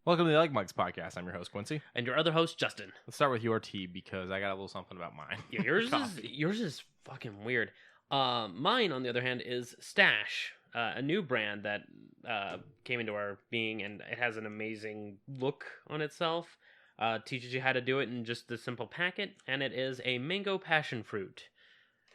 Welcome to the UglyMugsPodcast. I'm your host, Quincey. And your other host, Justin. Let's start with your tea because I got a little something about mine. Yeah, yours is fucking weird. Mine, on the other hand, is Stash, a new brand that came into our being, and it has an amazing look on itself. Teaches you how to do it in just the simple packet, and it is a mango passion fruit.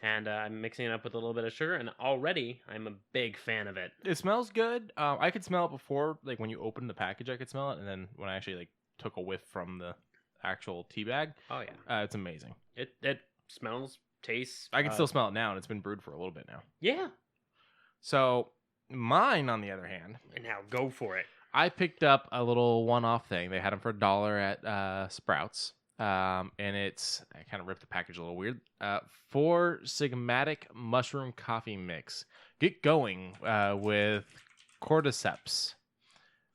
And I'm mixing it up with a little bit of sugar, and already I'm a big fan of it. It smells good. I could smell it before, like when you opened the package, I could smell it, and then when I actually took a whiff from the actual tea bag, oh yeah, it's amazing. It smells, tastes. I can still smell it now, and it's been brewed for a little bit now. Yeah. So mine, on the other hand, and now go for it. I picked up a little one-off thing. They had them for $1 at Sprouts. And it's, I kind of ripped the package a little weird. 4 Sigmatic Mushroom Coffee Mix. Get going with cordyceps.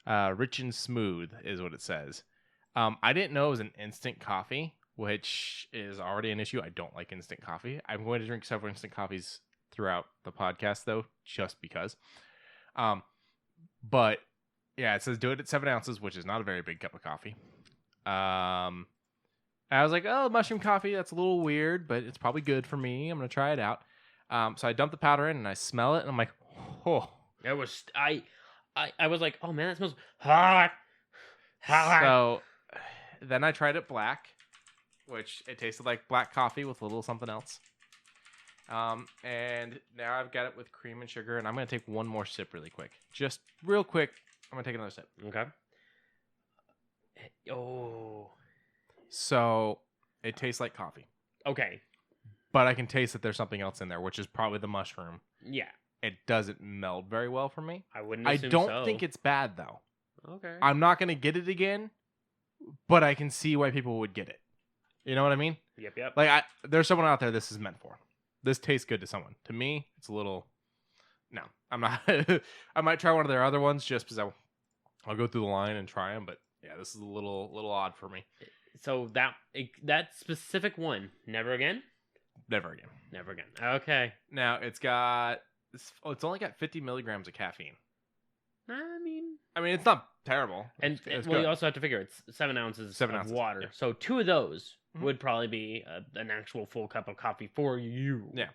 Rich and smooth is what it says. I didn't know it was an instant coffee, which is already an issue. I don't like instant coffee. I'm going to drink several instant coffees throughout the podcast, though, just because. But, yeah, it says do it at 7 ounces, which is not a very big cup of coffee. I was like, oh, mushroom coffee, that's a little weird, but it's probably good for me. I'm going to try it out. So I dumped the powder in, and I smell it, and I'm like, oh. It was, I was like, oh, man, that smells hot. So then I tried it black, which it tasted like black coffee with a little something else. And now I've got it with cream and sugar, and I'm going to take one more sip really quick. Just real quick, I'm going to take another sip. Okay. Oh. So it tastes like coffee. Okay. But I can taste that there's something else in there, which is probably the mushroom. Yeah. It doesn't meld very well for me. I wouldn't assume I don't so. think it's bad, though. Okay. I'm not going to get it again, but I can see why people would get it. You know what I mean? Yep. Like, there's someone out there this is meant for. This tastes good to someone. To me, it's a little... No, I'm not... I might try one of their other ones just because I'll go through the line and try them, but yeah, this is a little odd for me. So that specific one, never again? Never again. Never again. Okay. Now, it's only got 50 milligrams of caffeine. I mean, it's not terrible. And it's well, good. You also have to figure it's 7 ounces of water. Yeah. So 2 of those would probably be an actual full cup of coffee for you. Yeah.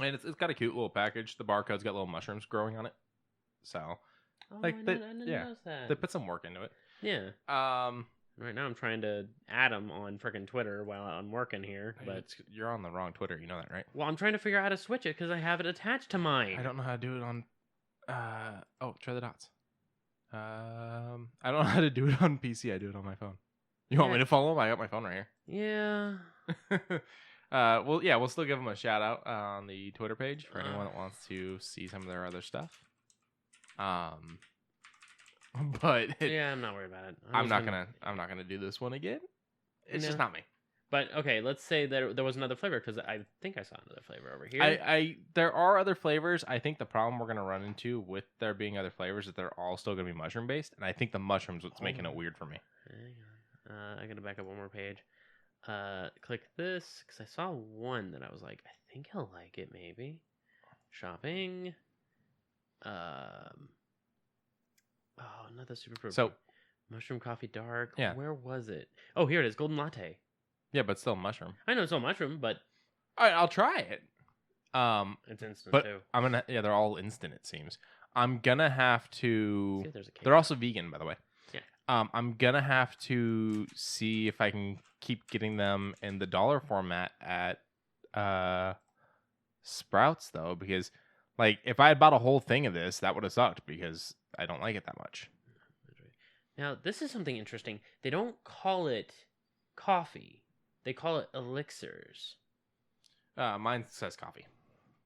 And it's got a cute little package. The barcode's got little mushrooms growing on it. So, I didn't notice that. They put some work into it. Yeah. Right now I'm trying to add them on freaking Twitter while I'm working here, but you're on the wrong Twitter. You know that, right? Well, I'm trying to figure out how to switch it because I have it attached to mine. I don't know how to do it on. Try the dots. I don't know how to do it on PC. I do it on my phone. You want me to follow him? I got my phone right here. Yeah. We'll still give them a shout out on the Twitter page for anyone that wants to see some of their other stuff. But yeah, I'm not worried about it. I'm not gonna do this one again. It's just not me. But okay, let's say there was another flavor because I think I saw another flavor over here. There are other flavors. I think the problem we're gonna run into with there being other flavors is that they're all still gonna be mushroom based, and I think the mushrooms what's making it weird for me. Hang on. I gotta back up one more page. Click this because I saw one that I was like, I think he'll like it. Maybe shopping. Oh, another super fruit. So, mushroom coffee dark. Yeah. Where was it? Oh, here it is. Golden latte. Yeah, but still mushroom. I know it's still mushroom, but all right, I'll try it. It's instant but too. they're all instant. It seems. I'm gonna have to. See if there's a cake. They're also vegan, by the way. Yeah. I'm gonna have to see if I can keep getting them in the dollar format at Sprouts though, because like if I had bought a whole thing of this, that would have sucked because I don't like it that much. Now, this is something interesting. They don't call it coffee. They call it elixirs. Mine says coffee.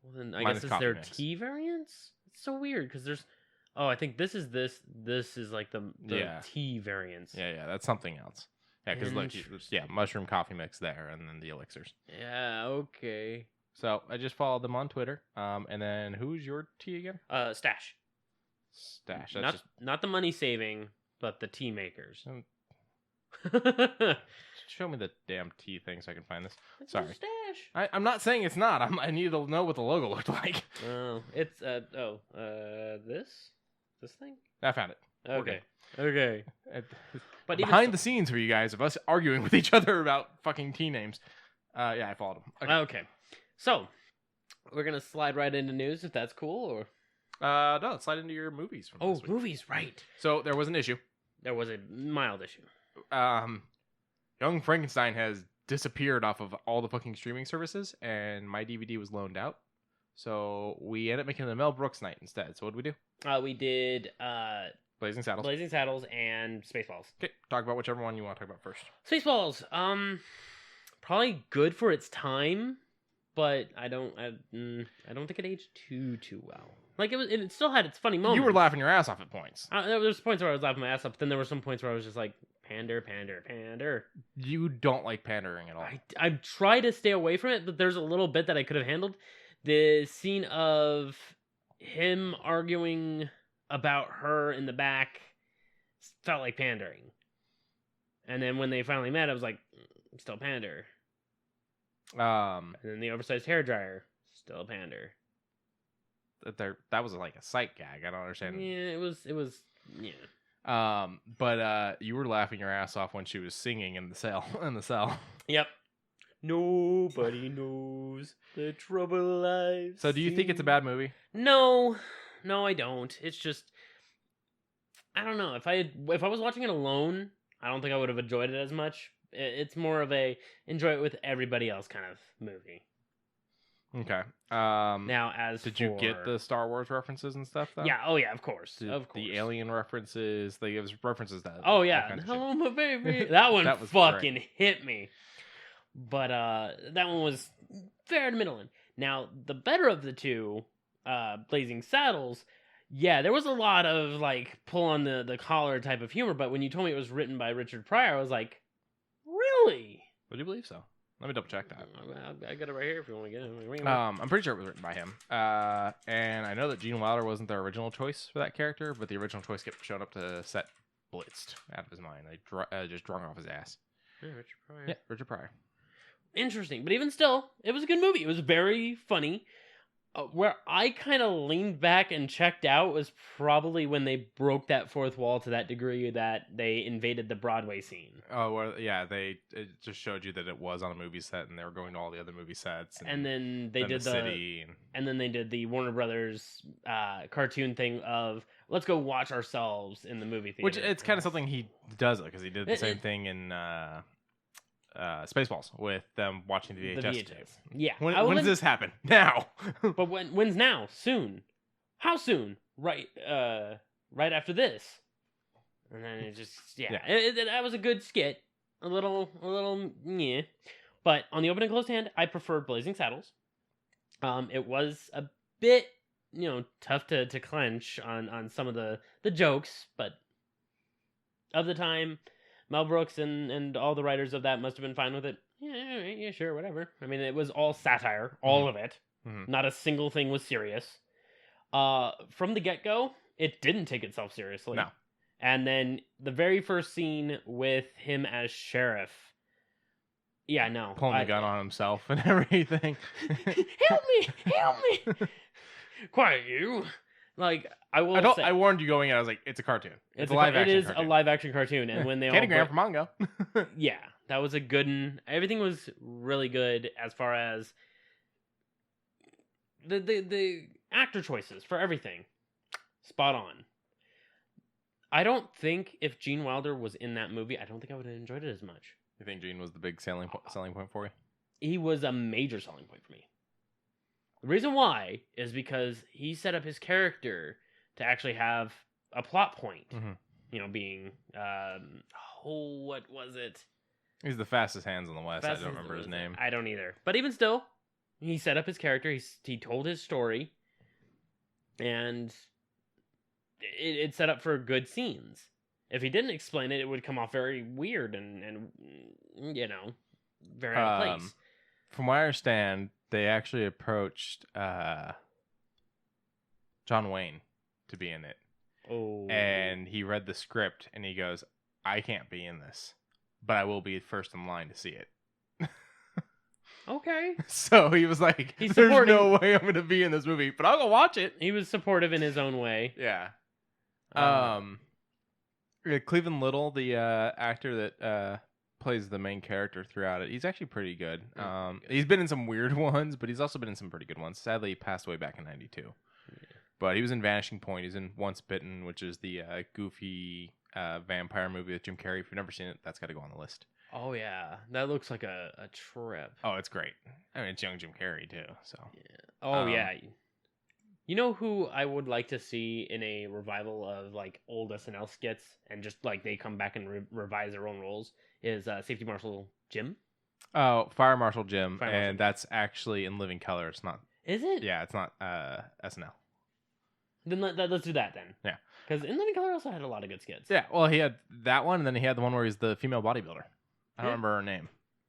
Well, then I guess it's their tea variants? It's so weird because there's... Oh, I think this is like the tea variants. Yeah, that's something else. Yeah, because look, mushroom coffee mix there, and then the elixirs. Yeah, okay. So I just followed them on Twitter. And then who's your tea again? Stash. Stash. Not the money saving, but the tea makers. Show me the damn tea thing so I can find this. It's Sorry. a Stash. I'm not saying it's not. I need to know what the logo looked like. Oh, it's this thing. I found it. Okay. But Behind the scenes for you guys of us arguing with each other about fucking team names. Yeah, I followed him. Okay. So, we're going to slide right into news if that's cool, or... No, let's slide into your movies from this week. Movies, right. So, there was an issue. There was a mild issue. Young Frankenstein has disappeared off of all the fucking streaming services, and my DVD was loaned out. So, we ended up making the Mel Brooks night instead. So, what did we do? We did Blazing Saddles. Blazing Saddles and Spaceballs. Okay, talk about whichever one you want to talk about first. Spaceballs, probably good for its time, but I don't think it aged too well. Like it still had its funny moments. You were laughing your ass off at points. There was points where I was laughing my ass off, but then there were some points where I was just like, pander. You don't like pandering at all. I try to stay away from it, but there's a little bit that I could have handled. The scene of him arguing about her in the back felt like pandering. And then when they finally met, I was like, still pander. And then the oversized hairdryer, still pander. That was like a sight gag. I don't understand. Yeah, it was. Yeah. But you were laughing your ass off when she was singing in the cell. Yep. Nobody knows the trouble I've So do you think it's a bad movie? No, I don't. It's just, I don't know. If I was watching it alone, I don't think I would have enjoyed it as much. It's more of a enjoy it with everybody else kind of movie. Okay. Now, did you get the Star Wars references and stuff though? Yeah. Oh yeah. Of course. The alien references. They give us references that. Oh yeah. That kind of Hello, my baby. That one was fucking great. hit me. But that one was fair to middling. Now, the better of the two, Blazing Saddles. Yeah, there was a lot of like pull on the collar type of humor. But when you told me it was written by Richard Pryor, I was like, really? Would you believe so? Let me double check that. I got it right here if you want to get it. I'm pretty sure it was written by him. And I know that Gene Wilder wasn't their original choice for that character, but the original choice kept showing up to set blitzed out of his mind. They just drunk off his ass. Yeah, Richard Pryor. Yeah, Richard Pryor. Interesting, but even still, it was a good movie. It was very funny. Where I kind of leaned back and checked out was probably when they broke that fourth wall to that degree that they invaded the Broadway scene. Oh, well, yeah, it just showed you that it was on a movie set, and they were going to all the other movie sets. And then they did the city. And then they did the Warner Brothers cartoon thing of, let's go watch ourselves in the movie theater. Which it's kind of something he does, because he did the same thing in Spaceballs with them watching the VHS tape. Yeah. When does this happen? Now. But when's now? Soon. How soon? Right after this. And then it just, yeah. That was a good skit. A little, yeah. But on the open and closed hand, I preferred Blazing Saddles. It was a bit, tough to clench on some of the jokes, but of the time, Mel Brooks and all the writers of that must have been fine with it. Yeah, sure, whatever. I mean, it was all satire, all of it. Mm-hmm. Not a single thing was serious. From the get-go, it didn't take itself seriously. No. And then the very first scene with him as sheriff. Yeah, no. Pulling the gun on himself and everything. Help me! Quiet, you. Like, I warned you going in. I was like, it's a cartoon. It's a live action cartoon. It is a live action cartoon. And when they Candy Graham from Mongo. Yeah, that was a good one. Everything was really good as far as the actor choices for everything. Spot on. I don't think if Gene Wilder was in that movie, I don't think I would have enjoyed it as much. You think Gene was the big selling point for you? He was a major selling point for me. The reason why is because he set up his character to actually have a plot point. Mm-hmm. Being, what was it? He's the fastest hands in the West. I don't remember his name. I don't either. But even still, he set up his character. He told his story. And it set up for good scenes. If he didn't explain it, it would come off very weird and very out of place. From what I understand, they actually approached John Wayne to be in it. Oh. And he read the script and he goes, I can't be in this, but I will be first in line to see it. Okay. So he was like, there's no way I'm going to be in this movie, but I'll go watch it. He was supportive in his own way. Yeah. Yeah, Cleveland Little, the actor that plays the main character throughout it, he's actually pretty good. He's been in some weird ones, but he's also been in some pretty good ones. Sadly, he passed away back in '92. Yeah. But he was in Vanishing Point. He's in Once Bitten, which is the goofy vampire movie with Jim Carrey. If you've never seen it, that's got to go on the list. Oh yeah, that looks like a trip. Oh, it's great. I mean, it's young Jim Carrey too. So. Yeah. Oh yeah. You know who I would like to see in a revival of like old SNL skits and just like they come back and revise their own roles is Safety Marshal Jim. Oh, Fire Marshal Jim, Fire and Marshal. that's actually in Living Color. It's not. Is it? Yeah, it's not SNL. Then let's do that then. Yeah. Because In Living Color also had a lot of good skits. Yeah, well, he had that one, and then he had the one where he's the female bodybuilder. I don't Yeah. remember her name,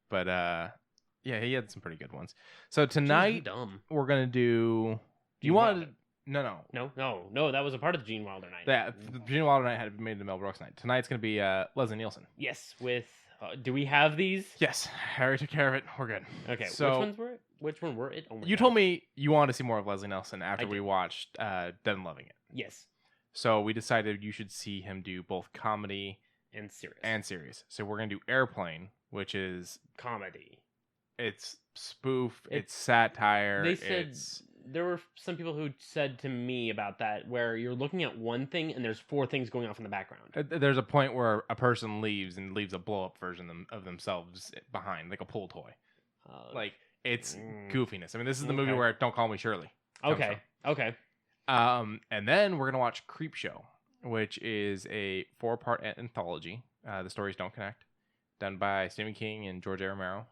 but yeah, he had some pretty good ones. So Jeez, tonight dumb. we're gonna do. Do you Gene want? Wilder. No. That was a part of the Gene Wilder night. That the Gene Wilder night had been made the Mel Brooks night. Tonight's gonna be Leslie Nielsen. Yes, with do we have these? Yes, Harry took care of it. We're good. Okay, So- which ones were it? Which one were it? Oh my You God. told me you wanted to see more of Leslie Nielsen after I we did. watched Dead and Loving It. Yes, So we decided you should see him do both comedy and serious. and serious. So we're gonna do Airplane, which is comedy. it's spoof, It- it's satire. They said it's there were some people who said to me about that where you're looking at one thing and there's four things going off in the background. there's a point where a person leaves and leaves a blow up version of themselves behind, like a pull toy. Like it's goofiness. I mean, this is the movie Okay. where Don't Call Me Shirley comes Okay. from. And then we're gonna watch Creep Show, which is a 4-part anthology. The stories don't connect, done by Stephen King and George A. Romero.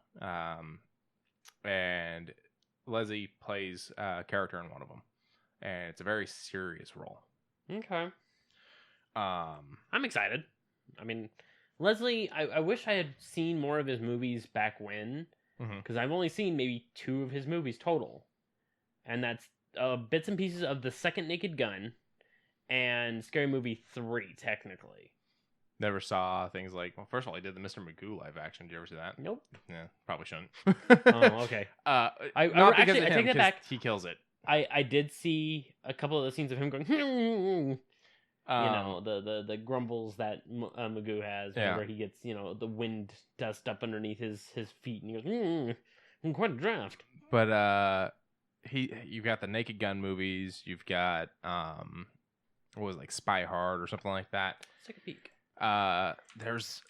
And Leslie plays a character in one of them, and it's a very serious role. Okay. Um, I'm excited. I mean, Leslie, I wish I had seen more of his movies back when, Mhm. because I've only seen maybe 2 of his movies total. And that's bits and pieces of The Second Naked Gun and Scary Movie 3, technically. Never saw things like, well, first of all, he did the Mr. Magoo live action. Did you ever see that? Nope. Yeah, probably shouldn't. Oh, okay. Not I because actually, of I him, take that 'cause back. He kills it. I did see a couple of the scenes of him going, you Um, know, the grumbles that Magoo has Yeah. whenever he gets, the wind dust up underneath his feet, and he goes, quite a draft. But you've got the Naked Gun movies. You've got what was it, like Spy Hard or something like that. Let's take a peek. There's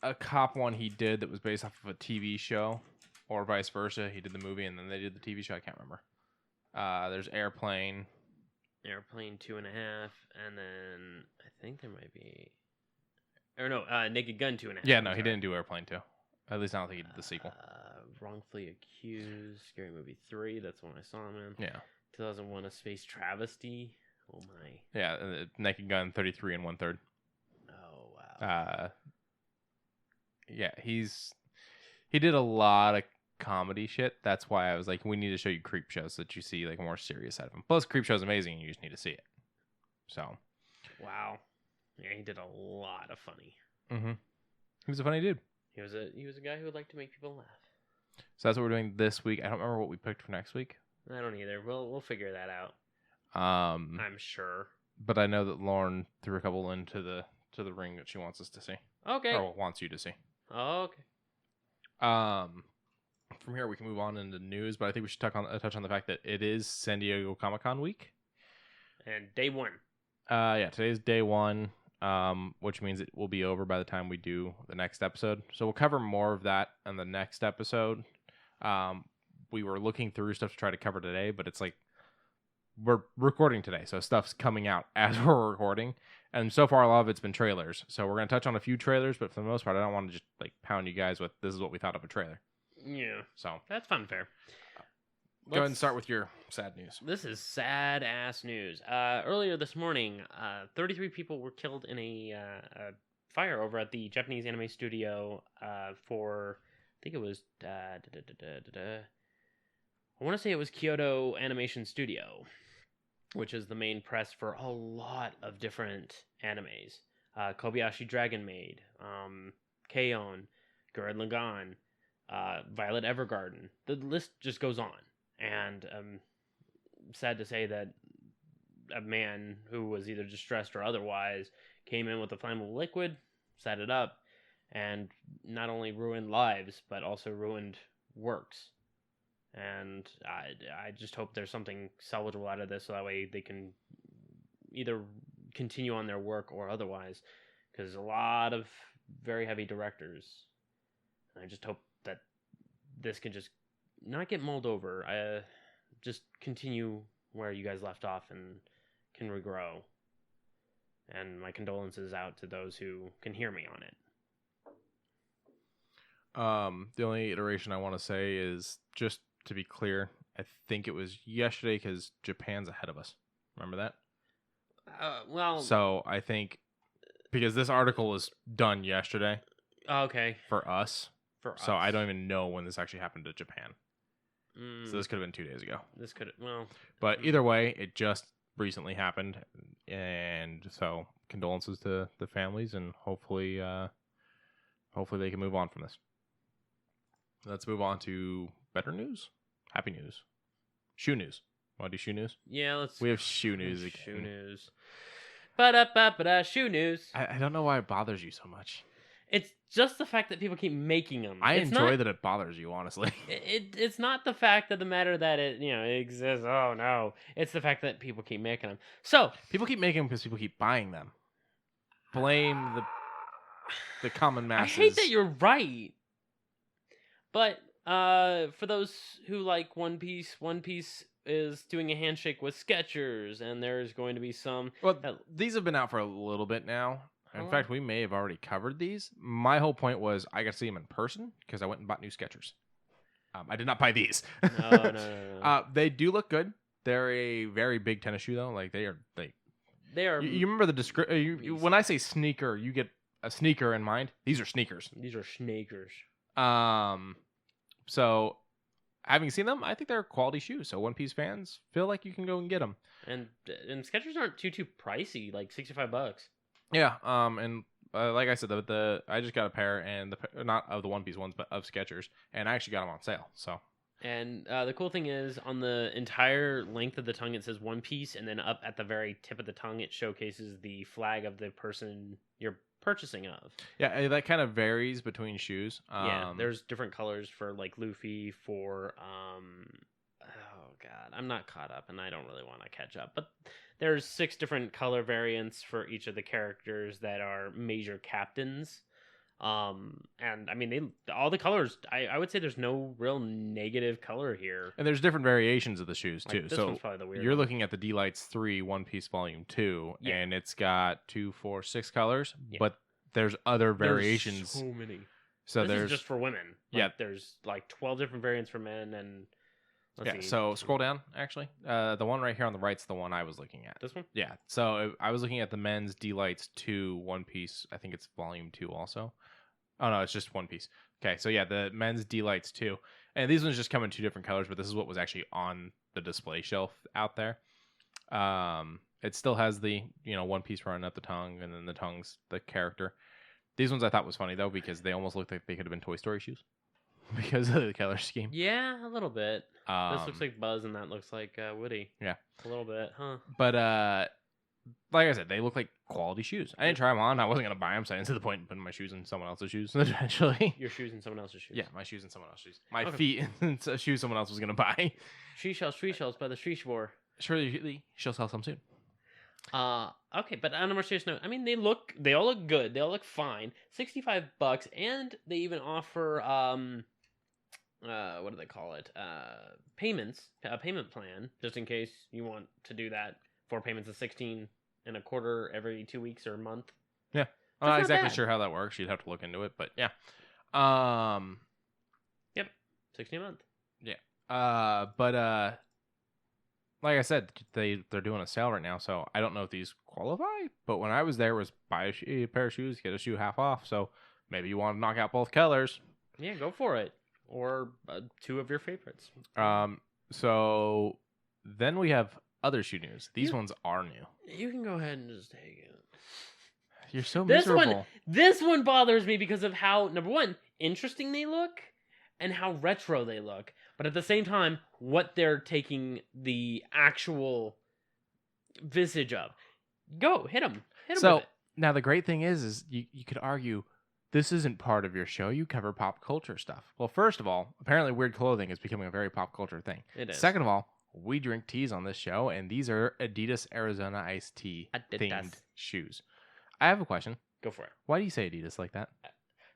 a cop one he did that was based off of a TV show, or vice versa. He did the movie and then they did the TV show. I can't remember. There's Airplane. Airplane 2.5, and then I think there might be, or no, Naked Gun 2.5. Yeah, I'm no, he sorry. didn't do Airplane 2. At least I don't think he did the sequel. Wrongfully Accused, Scary Movie 3. That's the one I saw him in. Yeah. 2001: A Space Travesty. Oh my. Yeah, Naked Gun 33 and 1/3. Oh wow. Yeah, he did a lot of comedy shit. That's why I was like, we need to show you Creep Show so that you see like a more serious side of him. Plus, Creep Show's amazing, and you just need to see it. So, Wow. Yeah, he did a lot of funny. he was a funny dude. He was a guy who would like to make people laugh. So that's what we're doing this week. I don't remember what we picked for next week. I don't either. We'll figure that out. I'm sure. But I know that Lauren threw a couple into the ring that she wants us to see, Okay. or wants you to see. Okay. From here we can move on into news, but I think we should touch on the fact that it is San Diego Comic-Con week. And day 1. Yeah, today's day 1, which means it will be over by the time we do the next episode. So we'll cover more of that in the next episode. We were looking through stuff to try to cover today, but it's like we're recording today, so stuff's coming out as we're recording. And so far, a lot of it's been trailers. So we're going to touch on a few trailers, but for the most part, I don't want to just like pound you guys with this is what we thought of a trailer. Yeah. So That's fun and fair. go ahead and start with your sad news. This is sad ass news. Earlier this morning, 33 people were killed in a fire over at the Japanese anime studio for, I think it was, I want to say it was Kyoto Animation Studio, which is the main press for a lot of different animes. Kobayashi Dragon Maid, K-On!, Gurren Lagann, Violet Evergarden. The list just goes on. And sad to say that a man who was either distressed or otherwise came in with a flammable liquid, set it up, and not only ruined lives, but also ruined works. And I just hope there's something salvageable out of this, so that way they can either continue on their work or otherwise. Because a lot of very heavy directors. I just hope that this can just not get mulled over. Just continue where you guys left off and can regrow. And my condolences out to those who can hear me on it. The only iteration I want to say is, just to be clear, I think it was yesterday because Japan's ahead of us. Remember that? Well... So I think, because this article was done yesterday. Okay. For us. So I don't even know when this actually happened to Japan. So this could have been 2 days ago. This could, well... But either way, it just recently happened. And so condolences to the families, and hopefully they can move on from this. Let's move on to better news. Happy news. Shoe news. Want to do shoe news? Yeah, let's... We have shoe news again. Shoe news. Ba-da-ba-ba-da, shoe news. I don't know why it bothers you so much. It's just the fact that people keep making them. I enjoy that it bothers you, honestly. It's not the fact of the matter that it exists. Oh no, it's the fact that people keep making them. So people keep making them because people keep buying them. Blame the common masses. I hate that you're right. But for those who like One Piece is doing a handshake with Skechers, and there's going to be some. Well, these have been out for a little bit now. In fact, we may have already covered these. My whole point was I got to see them in person because I went and bought new Skechers. I did not buy these. No. They do look good. They're a very big tennis shoe, though. Like they are. You remember the description? When I say sneaker, you get a sneaker in mind. These are sneakers. These are sneakers. So having seen them, I think they're quality shoes. So One Piece fans feel like you can go and get them. And Skechers aren't too pricey, like $65. Yeah, and like I said, I just got a pair, and not of the One Piece ones, but of Skechers, and I actually got them on sale. So, and the cool thing is, on the entire length of the tongue, it says One Piece, and then up at the very tip of the tongue, it showcases the flag of the person you're purchasing of. Yeah, that kind of varies between shoes. Yeah, there's different colors for like Luffy, for oh god, I'm not caught up, and I don't really want to catch up, but there's 6 different color variants for each of the characters that are major captains. And I mean, all the colors, I would say there's no real negative color here. And there's different variations of the shoes too. Like, this one's probably the weird you're one. Looking at the D-Lights 3 One Piece Volume 2, and it's got 2, 4, 6 colors, but there's other variations. There's so many. So this is just for women. Yeah. There's like 12 different variants for men, and let's see. So scroll down, actually. The one right here on the right's the one I was looking at. This one? Yeah. So I was looking at the men's D-Lights 2 One Piece. I think it's Volume 2 also. Oh, no, it's just One Piece. Okay, so yeah, the men's D-Lights 2. And these ones just come in 2 different colors, but this is what was actually on the display shelf out there. It still has the, One Piece running up the tongue, and then the tongue's the character. These ones I thought was funny, though, because they almost looked like they could have been Toy Story shoes. Because of the color scheme. Yeah, a little bit. This looks like Buzz, and that looks like Woody. Yeah. A little bit, huh? But, like I said, they look like quality shoes. I didn't try them on. I wasn't going to buy them, so I didn't see the point in putting my shoes in someone else's shoes eventually. Your shoes in someone else's shoes? Yeah, my shoes in someone else's shoes. My feet in a shoe someone else was going to buy. Tree shells by the tree shore. Surely she'll sell some soon. Okay, but on a more serious note, I mean, they all look good. They all look fine. $65, and they even offer, what do they call it? Payments, a payment plan, just in case you want to do that. 4 payments of $16.25 every 2 weeks or a month. Yeah, I'm not exactly sure how that works. You'd have to look into it, but yeah. Yep, $16 a month. Yeah. But like I said, they're doing a sale right now, so I don't know if these qualify. But when I was there, it was buy a pair of shoes, get a shoe half off. So maybe you want to knock out both colors. Yeah, go for it. Or 2 of your favorites. So then we have other shoe news. These ones are new. You can go ahead and just take it. You're so miserable. This one bothers me because of how, number one, interesting they look and how retro they look. But at the same time, what they're taking the actual visage of. Go, hit them. Hit them with it. Now, the great thing is you could argue this isn't part of your show. You cover pop culture stuff. Well, first of all, apparently weird clothing is becoming a very pop culture thing. It is. Second of all, we drink teas on this show, and these are Adidas Arizona Iced Tea themed shoes. I have a question. Go for it. Why do you say Adidas like that?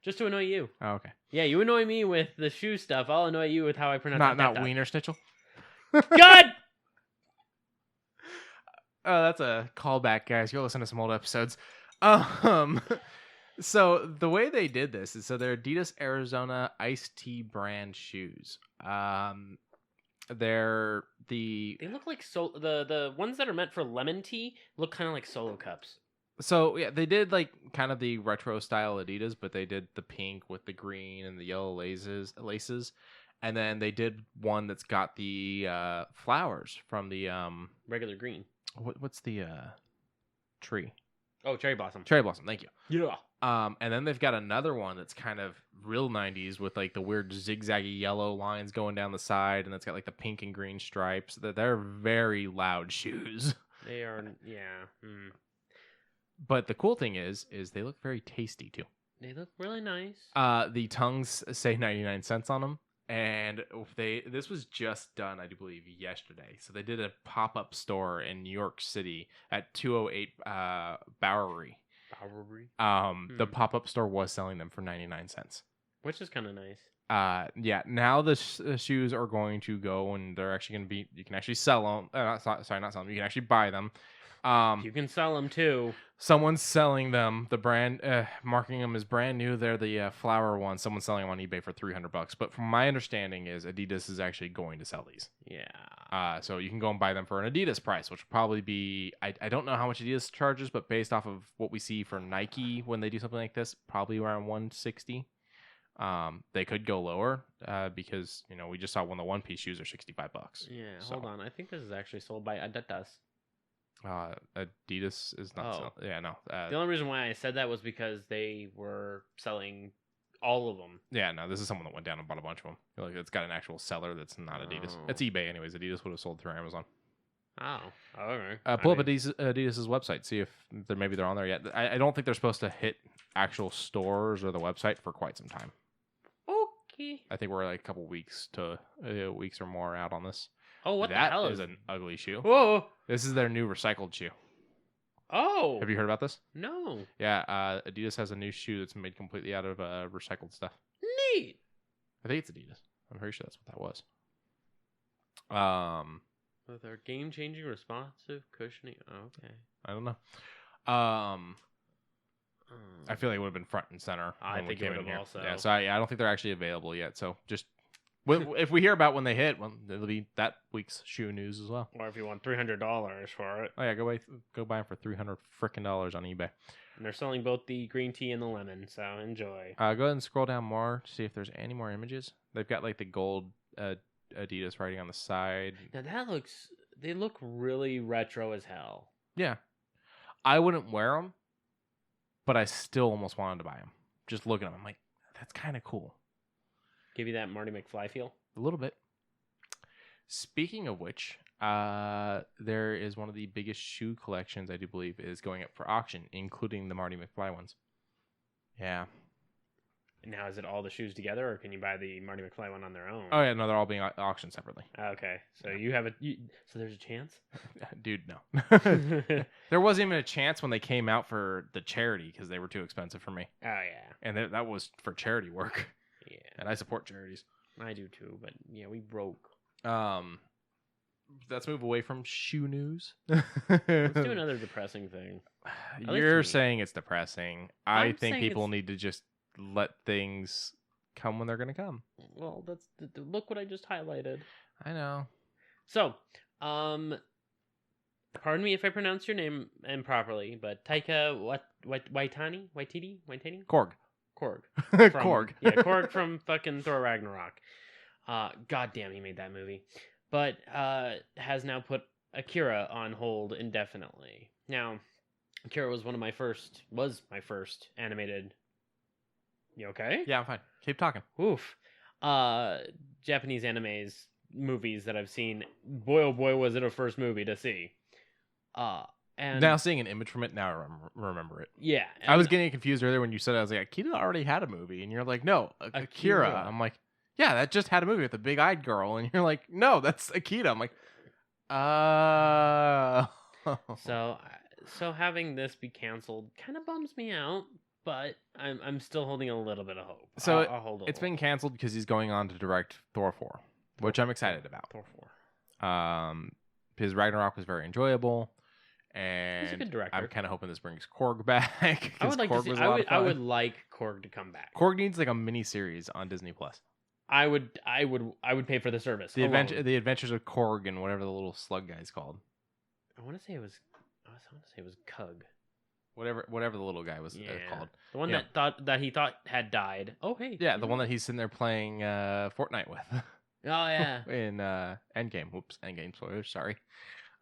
Just to annoy you. Oh, okay. Yeah, you annoy me with the shoe stuff. I'll annoy you with how I pronounce Not Wiener Schnitzel? God! Oh, that's a callback, guys. You'll listen to some old episodes. So the way they did this is they're Adidas Arizona Iced Tea brand shoes. They're They look like the ones that are meant for lemon tea look kind of like Solo cups. So yeah, they did like kind of the retro style Adidas, but they did the pink with the green and the yellow laces, and then they did one that's got the flowers from the regular green. What's the tree? Oh, cherry blossom. Cherry blossom. Thank you. Yeah. And then they've got another one that's kind of real 90s with like the weird zigzaggy yellow lines going down the side, and it's got like the pink and green stripes. They're very loud shoes. They are, yeah. But the cool thing is they look very tasty too. They look really nice. The tongues say 99 cents on them, and this was just done, I do believe, yesterday. So they did a pop-up store in New York City at 208 Bowery. The pop-up store was selling them for 99 cents, which is kind of nice. Yeah. Now the shoes are going to go, and they're actually going to be. You can actually sell them. Sorry, not sell them. You can actually buy them. You can sell them too. Someone's selling them. The brand marking them as brand new. They're the flower ones. Someone's selling them on eBay for $300. But from my understanding, is Adidas is actually going to sell these. Yeah. So you can go and buy them for an Adidas price, which will probably be. I don't know how much Adidas charges, but based off of what we see for Nike when they do something like this, probably around $160. They could go lower because we just saw when the one piece shoes are $65. Yeah. So. Hold on. I think this is actually sold by Adidas. Adidas is not selling. Yeah, no. The only reason why I said that was because they were selling all of them. Yeah, no, this is someone that went down and bought a bunch of them. Like it's got an actual seller that's not Adidas. It's eBay anyways. Adidas would have sold through Amazon. Oh, okay. Pull up Adidas's website. See if maybe they're on there yet. I don't think they're supposed to hit actual stores or the website for quite some time. Okay. I think we're like a couple weeks or more out on this. Oh, what that the hell is an ugly shoe. Whoa! This is their new recycled shoe. Oh! Have you heard about this? No. Yeah, Adidas has a new shoe that's made completely out of recycled stuff. Neat. I think it's Adidas. I'm pretty sure that's what that was. With our game-changing, responsive cushioning. Oh, okay. I don't know. I feel like it would have been front and center. I think it would have also. Yeah, so I don't think they're actually available yet. So just if we hear about when they hit, well, it'll be that week's shoe news as well. Or if you want $300 for it. Oh yeah, go buy them for $300 frickin' on eBay. And they're selling both the green tea and the lemon, so enjoy. Go ahead and scroll down more to see if there's any more images. They've got like the gold Adidas writing on the side. Now they look really retro as hell. Yeah, I wouldn't wear them, but I still almost wanted to buy them. Just looking at them, I'm like, that's kind of cool. Give you that Marty McFly feel? A little bit. Speaking of which, there is one of the biggest shoe collections, I do believe, is going up for auction, including the Marty McFly ones. Yeah. Now, is it all the shoes together, or can you buy the Marty McFly one on their own? Oh, yeah, no, they're all being auctioned separately. Okay, so you have so there's a chance? Dude, no. There wasn't even a chance when they came out for the charity, because they were too expensive for me. Oh, yeah. And that was for charity work. Yeah. And I support charities. I do too, but yeah, we broke. Let's move away from shoe news. Let's do another depressing thing. You're saying it's depressing. I think people need to just let things come when they're going to come. Well, look what I just highlighted. I know. So, pardon me if I pronounce your name improperly, but Taika Waititi? Korg. Korg. Yeah, Korg from fucking Thor Ragnarok. God damn, he made that movie. But has now put Akira on hold indefinitely. Now, Akira was my first animated. You okay? Yeah, I'm fine. Keep talking. Oof. Japanese movies that I've seen. Boy, oh boy, was it a first movie to see. And Now seeing an image from it, now I remember it. yeah, I was getting confused earlier when you said it. I was like, Akira already had a movie, and you're like, no, Akira. I'm like, yeah, that just had a movie with a big-eyed girl, and you're like, no, that's Akira. I'm like, so having this be canceled kind of bums me out, but I'm still holding a little bit of hope. So I'll hold it's been canceled because he's going on to direct Thor 4, which I'm excited about. Thor 4. His Ragnarok was very enjoyable, and He's a good director. I'm kind of hoping this brings Korg back. I would like Korg to see. was a lot of fun. I would like Korg to come back. Korg needs like a mini series on Disney Plus. I would pay for the service. The Adventures of Korg and whatever the little slug guy's called. I want to say it was Kug. Whatever the little guy was called. The one that he thought had died. Oh hey. Yeah, the one that he's sitting there playing Fortnite with. Oh yeah. In Endgame. Whoops, Endgame spoilers, sorry.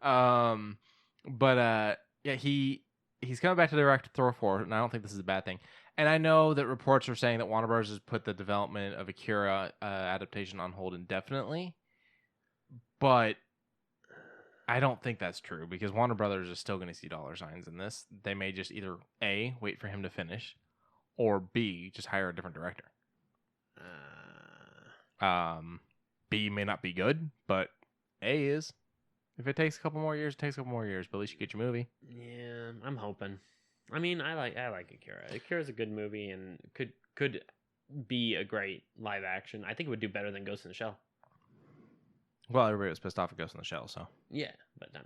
But yeah, he's coming back to direct Thor 4, and I don't think this is a bad thing. And I know that reports are saying that Warner Bros. Has put the development of Akira adaptation on hold indefinitely, but I don't think that's true because Warner Brothers is still going to see dollar signs in this. They may just either A, wait for him to finish, or B, just hire a different director. B may not be good, but A is. If it takes a couple more years, it takes a couple more years, but at least you get your movie. Yeah, I'm hoping. I mean, I like Akira. Akira's a good movie and could be a great live action. I think it would do better than Ghost in the Shell. Well, everybody was pissed off at Ghost in the Shell, so. Yeah, but I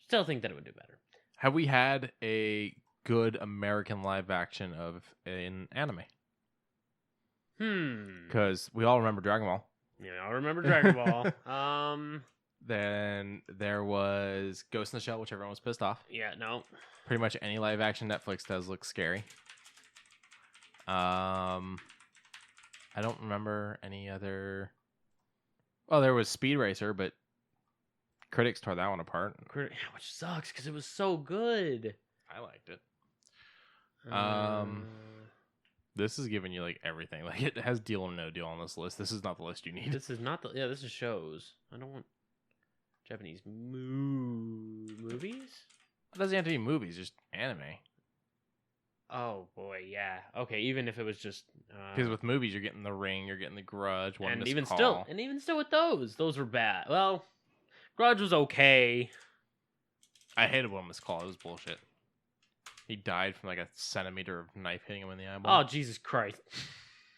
still think that it would do better. Have we had a good American live action of an anime? Because we all remember Dragon Ball. Yeah, I remember Dragon Ball. Then there was Ghost in the Shell, which everyone was pissed off. Yeah, no. Pretty much any live action Netflix does look scary. I don't remember any other. Well, there was Speed Racer, but critics tore that one apart. Which sucks because it was so good. I liked it. This is giving you like everything. Like it has Deal or No Deal on this list. This is not the list you need. This is not the. Yeah, this is shows. I don't want Japanese movies. It doesn't have to be movies, just anime. Oh boy, yeah. Okay, even if it was just because with movies you're getting The Ring, you're getting The Grudge, and even still with those were bad. Well, Grudge was okay. I hated One Missed Call. It was bullshit. He died from like a centimeter of knife hitting him in the eyeball. Oh Jesus Christ!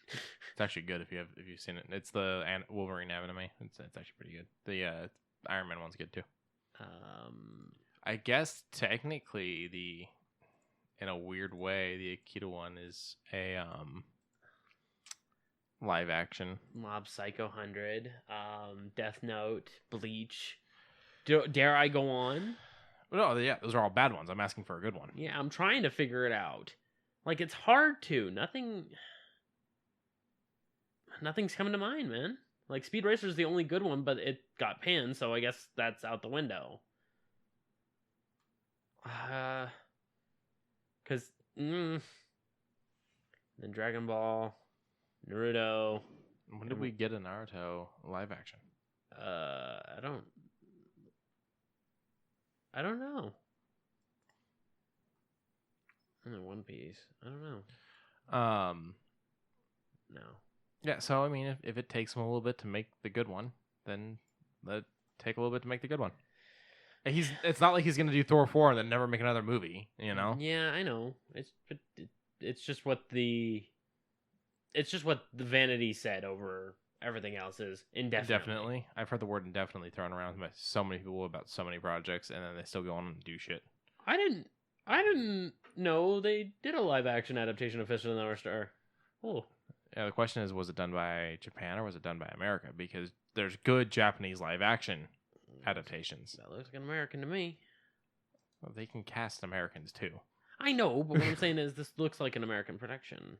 It's actually good if you've seen it. It's the Wolverine anime. It's actually pretty good. The Iron Man one's good too. I guess technically in a weird way, the Akira one is a live action. Mob Psycho 100, Death Note, Bleach. Dare I go on? No, yeah, those are all bad ones. I'm asking for a good one. Yeah, I'm trying to figure it out. Like it's hard to. Nothing's coming to mind, man. Like Speed Racer is the only good one, but it got panned, so I guess that's out the window. Because then Dragon Ball, Naruto. When did we get a Naruto live action? I don't know. One Piece. I don't know. No. Yeah, so I mean, if it takes him a little bit to make the good one, then let it take a little bit to make the good one. It's not like he's gonna do Thor 4 and then never make another movie, you know? Yeah, I know. It's just what the vanity said over everything else is indefinitely. Indefinitely. I've heard the word indefinitely thrown around by so many people about so many projects, and then they still go on and do shit. I didn't know they did a live action adaptation of Fist of the North Star. Oh. Yeah, the question is, was it done by Japan or was it done by America? Because there's good Japanese live action adaptations. That looks like an American to me. Well, they can cast Americans too. I know, but what I'm saying is this looks like an American production.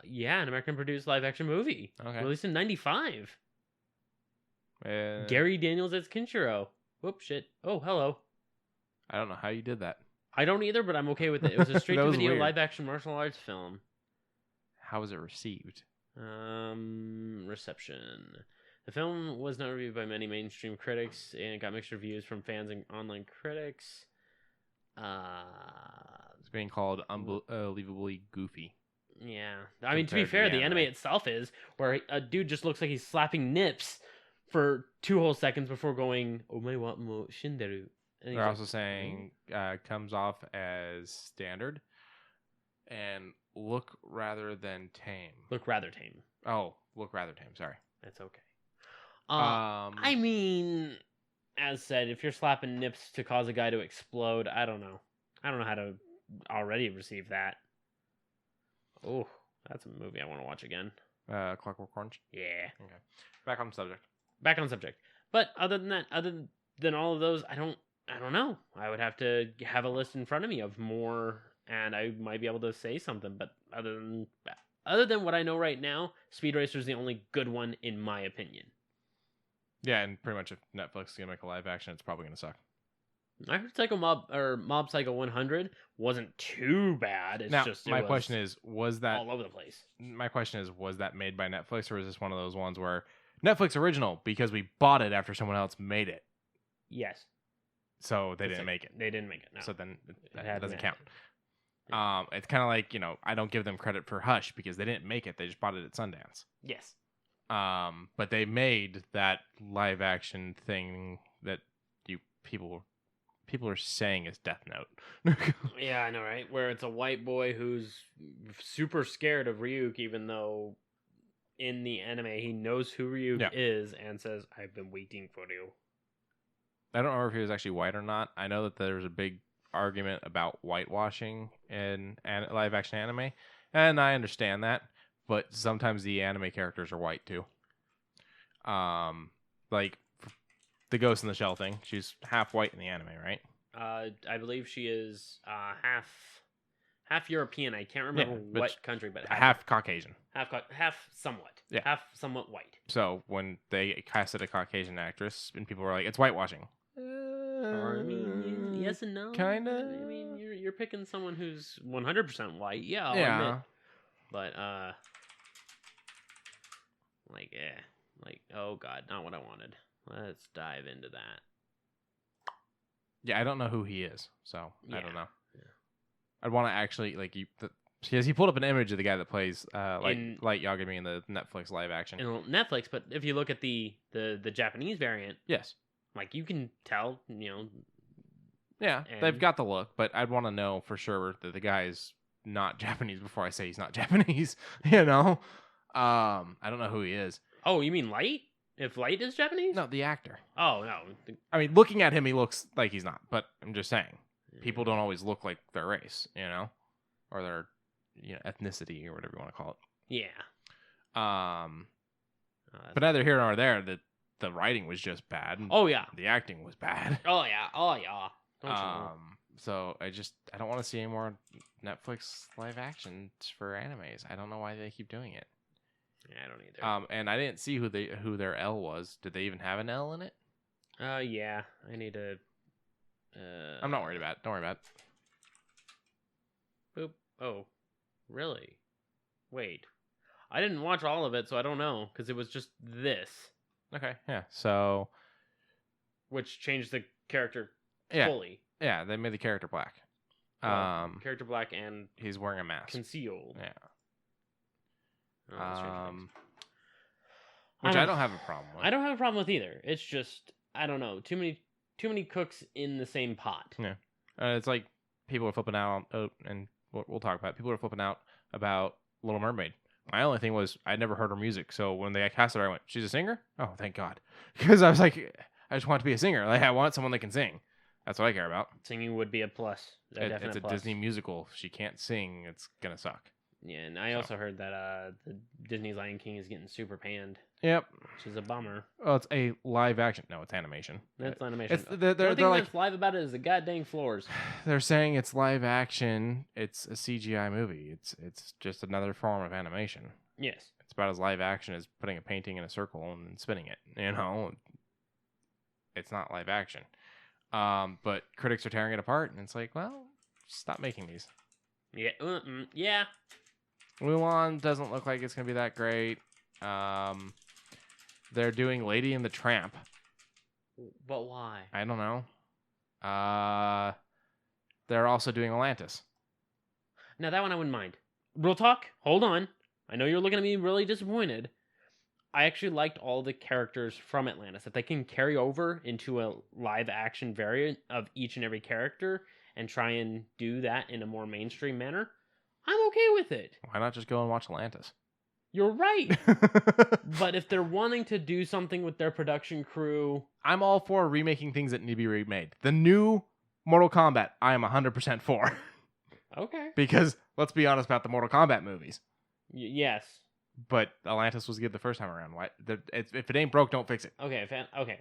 Yeah, an American produced live action movie. Okay. Released in 95. Uh, Gary Daniels as Kinshiro. Whoop, shit. Oh, hello. I don't know how you did that. I don't either, but I'm okay with it. It was a straight-to-video live-action martial arts film. How was it received? Reception. The film was not reviewed by many mainstream critics, and it got mixed reviews from fans and online critics. It's being called unbelievably goofy. Yeah. I mean, to be Compared to fair, the the anime anime. itself is, where a dude just looks like he's slapping nips for 2 whole seconds before going, "Omae wa mo shinderu." And he's They're like, also saying comes off as standard and look rather than tame. look rather tame. Oh, look rather tame. Sorry. That's okay. I mean, as said, if you're slapping nips to cause a guy to explode, I don't know. I don't know how to already receive that. Oh, that's a movie I want to watch again. Clockwork Orange. Yeah. Okay. Back on subject. Back on subject. But other than that, other than all of those, I don't know. I would have to have a list in front of me of more, and I might be able to say something. But other than what I know right now, Speed Racer is the only good one in my opinion. Yeah, and pretty much if Netflix is gonna make a live action, it's probably gonna suck. I heard Mob Psycho 100 wasn't too bad. It's Now, just my question is, was that all over the place? My question is, was that made by Netflix, or is this one of those ones where Netflix original because we bought it after someone else made it, Yes, so they didn't make it. They didn't make it. No. So then that had doesn't to count. Yeah. It's kind of like, I don't give them credit for Hush because they didn't make it; they just bought it at Sundance. Yes. But they made that live action thing that people are saying is Death Note. Yeah, I know, right? Where it's a white boy who's super scared of Ryuk, even though in the anime he knows who Ryuk is and says, "I've been waiting for you." I don't remember if he was actually white or not. I know that there was a big argument about whitewashing in live action anime, and I understand that, but sometimes the anime characters are white too. Like the Ghost in the Shell thing, she's half white in the anime, right? I believe she is half European. I can't remember what country, but half Caucasian. Half somewhat. Yeah. Half somewhat white. So when they casted a Caucasian actress, and people were like, "It's whitewashing." I mean, yes and no. Kinda. I mean, you're picking someone who's 100% white. Yeah, I'll admit. But oh god, not what I wanted. Let's dive into that. Yeah, I don't know who he is, so I don't know. Yeah. I'd want to actually because he pulled up an image of the guy that plays Light Yagami in the Netflix live action. In Netflix, but if you look at the Japanese variant, yes, like you can tell, yeah, they've got the look, but I'd want to know for sure that the guy is not Japanese before I say he's not Japanese. I don't know who he is. Oh, you mean Light? If Light is Japanese? No, the actor. Oh, no. I mean, looking at him, he looks like he's not, but I'm just saying. People don't always look like their race, or their ethnicity or whatever you want to call it. Yeah. But neither here nor there. The writing was just bad. Oh yeah. The acting was bad. Oh yeah. Don't you know? So I don't want to see any more Netflix live actions for animes. I don't know why they keep doing it. Yeah, I don't either. And I didn't see who their L was. Did they even have an L in it? Yeah. I need to. I'm not worried about it. Don't worry about it. Boop. Oh, really? Wait. I didn't watch all of it, so I don't know, because it was just this. Okay, yeah. So, which changed the character fully. Yeah, they made the character black. Character black and he's wearing a mask. Concealed. Yeah. Oh, which I don't have a problem with. I don't have a problem with either. It's just I don't know. Too many cooks in the same pot. Yeah. It's like people are flipping out, and we'll talk about it. People are flipping out about Little Mermaid. My only thing was I'd never heard her music, so when they cast her, I went, "She's a singer? Oh, thank God!" Because I was like, I just want to be a singer. Like I want someone that can sing. That's what I care about. Singing would be a plus. It's a Disney musical. If she can't sing, it's gonna suck. Yeah, and I also heard that the Disney's Lion King is getting super panned. Yep, which is a bummer. Oh, it's a live action. No, it's animation. That's animation. They're the only thing like that's live about it is the goddamn floors. They're saying it's live action. It's a CGI movie. It's just another form of animation. Yes, it's about as live action as putting a painting in a circle and spinning it. It's not live action. But critics are tearing it apart, and it's like, well, stop making these. Yeah, yeah. Mulan doesn't look like it's gonna be that great. They're doing Lady and the Tramp. But why? I don't know. They're also doing Atlantis. Now, that one I wouldn't mind. Real talk, hold on. I know you're looking at me really disappointed. I actually liked all the characters from Atlantis. If they can carry over into a live action variant of each and every character and try and do that in a more mainstream manner, I'm okay with it. Why not just go and watch Atlantis? You're right. But if they're wanting to do something with their production crew... I'm all for remaking things that need to be remade. The new Mortal Kombat, I am 100% for. Okay. Because, let's be honest about the Mortal Kombat movies. Yes. But Atlantis was good the first time around. Why? If it ain't broke, don't fix it. Okay,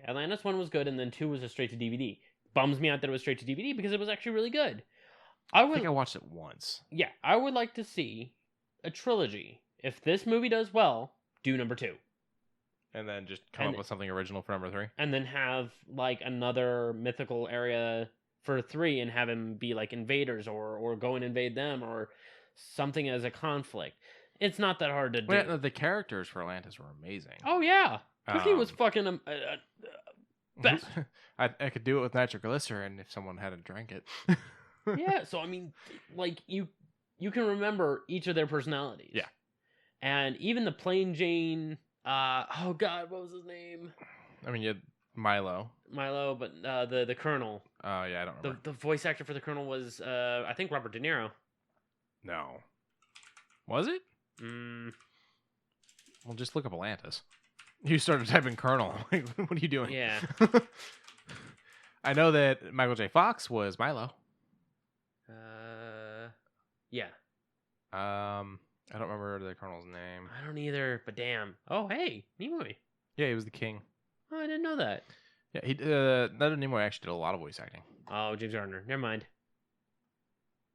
Atlantis 1 was good, and then 2 was a straight to DVD. Bums me out that it was straight to DVD because it was actually really good. I think I watched it once. Yeah, I would like to see a trilogy. If this movie does well, do number 2. And then just come up with something original for number 3. And then have, like, another mythical area for 3 and have him be, like, invaders or go and invade them or something as a conflict. It's not that hard to do. Well, the characters for Atlantis were amazing. Oh, yeah. Cookie was fucking... best. I could do it with nitroglycerin if someone hadn't drank it. Yeah, so, I mean, like, you can remember each of their personalities. Yeah. And even the plain Jane... oh, God, what was his name? I mean, you had Milo, but the Colonel. Oh, yeah, I don't remember. The voice actor for the Colonel was, I think, Robert De Niro. No. Was it? Mm. Well, just look up Atlantis. You started typing Colonel. Like, what are you doing? Yeah. I know that Michael J. Fox was Milo. Yeah. I don't remember the Colonel's name. I don't either, but damn. Oh, hey, Nimoy. Yeah, he was the king. Oh, I didn't know that. Yeah, Leonard Nimoy actually did a lot of voice acting. Oh, James Gardner. Never mind.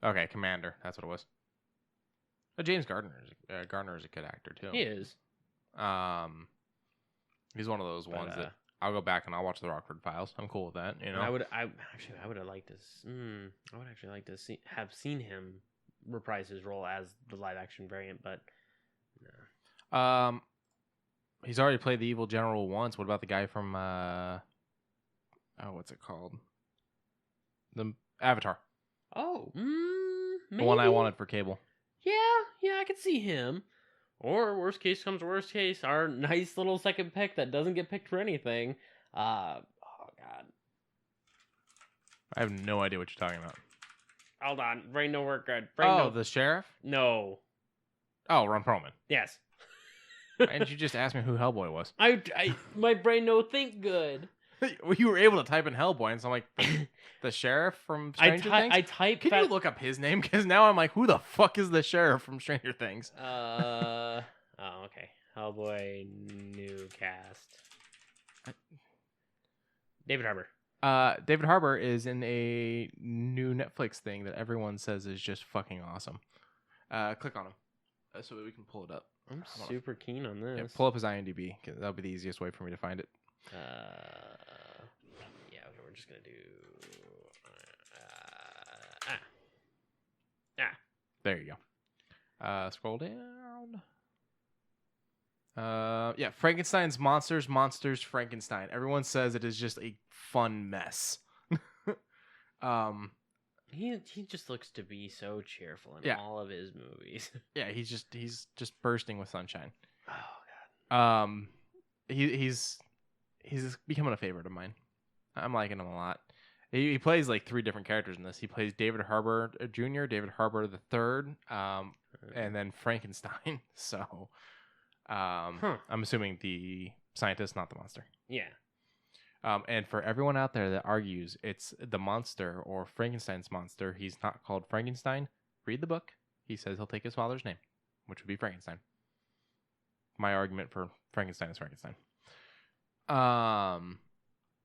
Okay, Commander. That's what it was. James Gardner is a good actor too. He is. He's one of those ones that I'll go back and I'll watch the Rockford Files. I'm cool with that. You know. I would have liked to. I would actually like to have seen him reprise his role as the live action variant, but no. He's already played the evil general once. What about the guy from what's it called? The Avatar. Oh, maybe. The one I wanted for cable. Yeah, I could see him. Or worst case comes worst case, our nice little second pick that doesn't get picked for anything. Oh God. I have no idea what you're talking about. Hold on, brain no work good. The sheriff? No. Oh, Ron Perlman. Yes. Why didn't you just ask me who Hellboy was? My brain no think good. Well, you were able to type in Hellboy, and so I'm like, the sheriff from Stranger Things? I typed... Can you look up his name? Because now I'm like, who the fuck is the sheriff from Stranger Things? Oh, okay. Hellboy new cast. David Harbour. David Harbour is in a new Netflix thing that everyone says is just fucking awesome. Click on him so we can pull it up. I'm super keen on this. Yeah, pull up his IMDb. That'll be the easiest way for me to find it. Yeah, okay, we're just gonna do. There you go. Scroll down. Yeah, Frankenstein's Monsters, Frankenstein. Everyone says it is just a fun mess. He just looks to be so cheerful in all of his movies. Yeah, he's just bursting with sunshine. Oh God. He's becoming a favorite of mine. I'm liking him a lot. He plays like 3 different characters in this. He plays David Harbour Jr., David Harbour III, and then Frankenstein. So, I'm assuming the scientist, not the monster. Yeah. And for everyone out there that argues it's the monster or Frankenstein's monster, he's not called Frankenstein. Read the book. He says he'll take his father's name, which would be Frankenstein. My argument for Frankenstein is Frankenstein.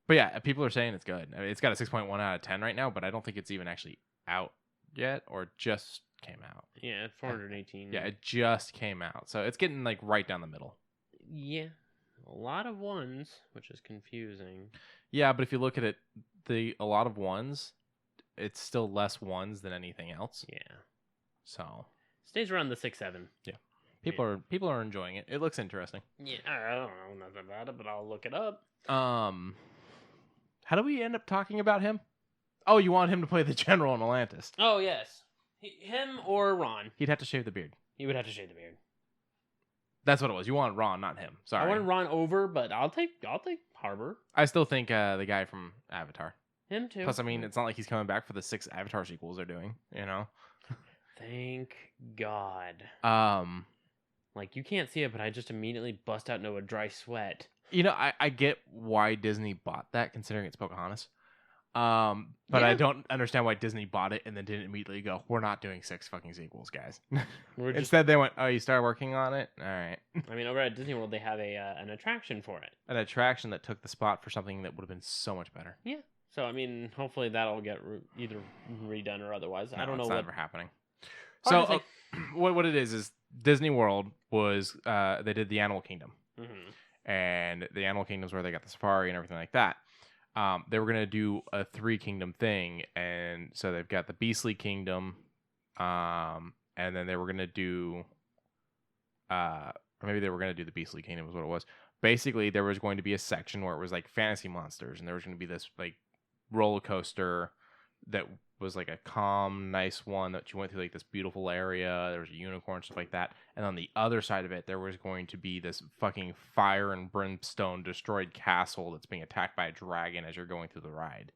But yeah, people are saying it's good. I mean, it's got a 6.1 out of 10 right now, but I don't think it's even actually out yet or just came out. Yeah, 418. Yeah, it just came out. So it's getting like right down the middle. Yeah. A lot of ones, which is confusing. Yeah, but if you look at it, a lot of ones, it's still less ones than anything else. Yeah. So stays around the 6-7. Yeah. People are enjoying it. It looks interesting. Yeah, I don't know nothing about it, but I'll look it up. How do we end up talking about him? Oh, you want him to play the general in Atlantis? Oh yes, him or Ron. He'd have to shave the beard. He would have to shave the beard. That's what it was. You want Ron, not him. Sorry. I wanted Ron over, but I'll take Harbor. I still think the guy from Avatar. Him too. Plus, I mean, it's not like he's coming back for the 6 Avatar sequels they're doing. You know. Thank God. Um. Like, you can't see it, but I just immediately bust out into a dry sweat. You know, I get why Disney bought that, considering it's Pocahontas. But Yeah. I don't understand why Disney bought it and then didn't immediately go, we're not doing 6 fucking sequels, guys. Instead, they went, oh, you started working on it? All right. I mean, over at Disney World, they have an attraction for it. An attraction that took the spot for something that would have been so much better. Yeah. So, I mean, hopefully that'll get either redone or otherwise. No, I don't know it's what... never happening. Hard So, to say. what it is Disney World was, they did the Animal Kingdom. Mm-hmm. And the Animal Kingdom's where they got the safari and everything like that. They were going to do a 3-kingdom thing. And so they've got the Beastly Kingdom. And then they were going to do, or maybe they were going to do the Beastly Kingdom is what it was. Basically, there was going to be a section where it was like fantasy monsters. And there was going to be this like roller coaster that was like a calm, nice one that you went through like this beautiful area. There was a unicorn, stuff like that. And on the other side of it, there was going to be this fucking fire and brimstone destroyed castle that's being attacked by a dragon as you're going through the ride.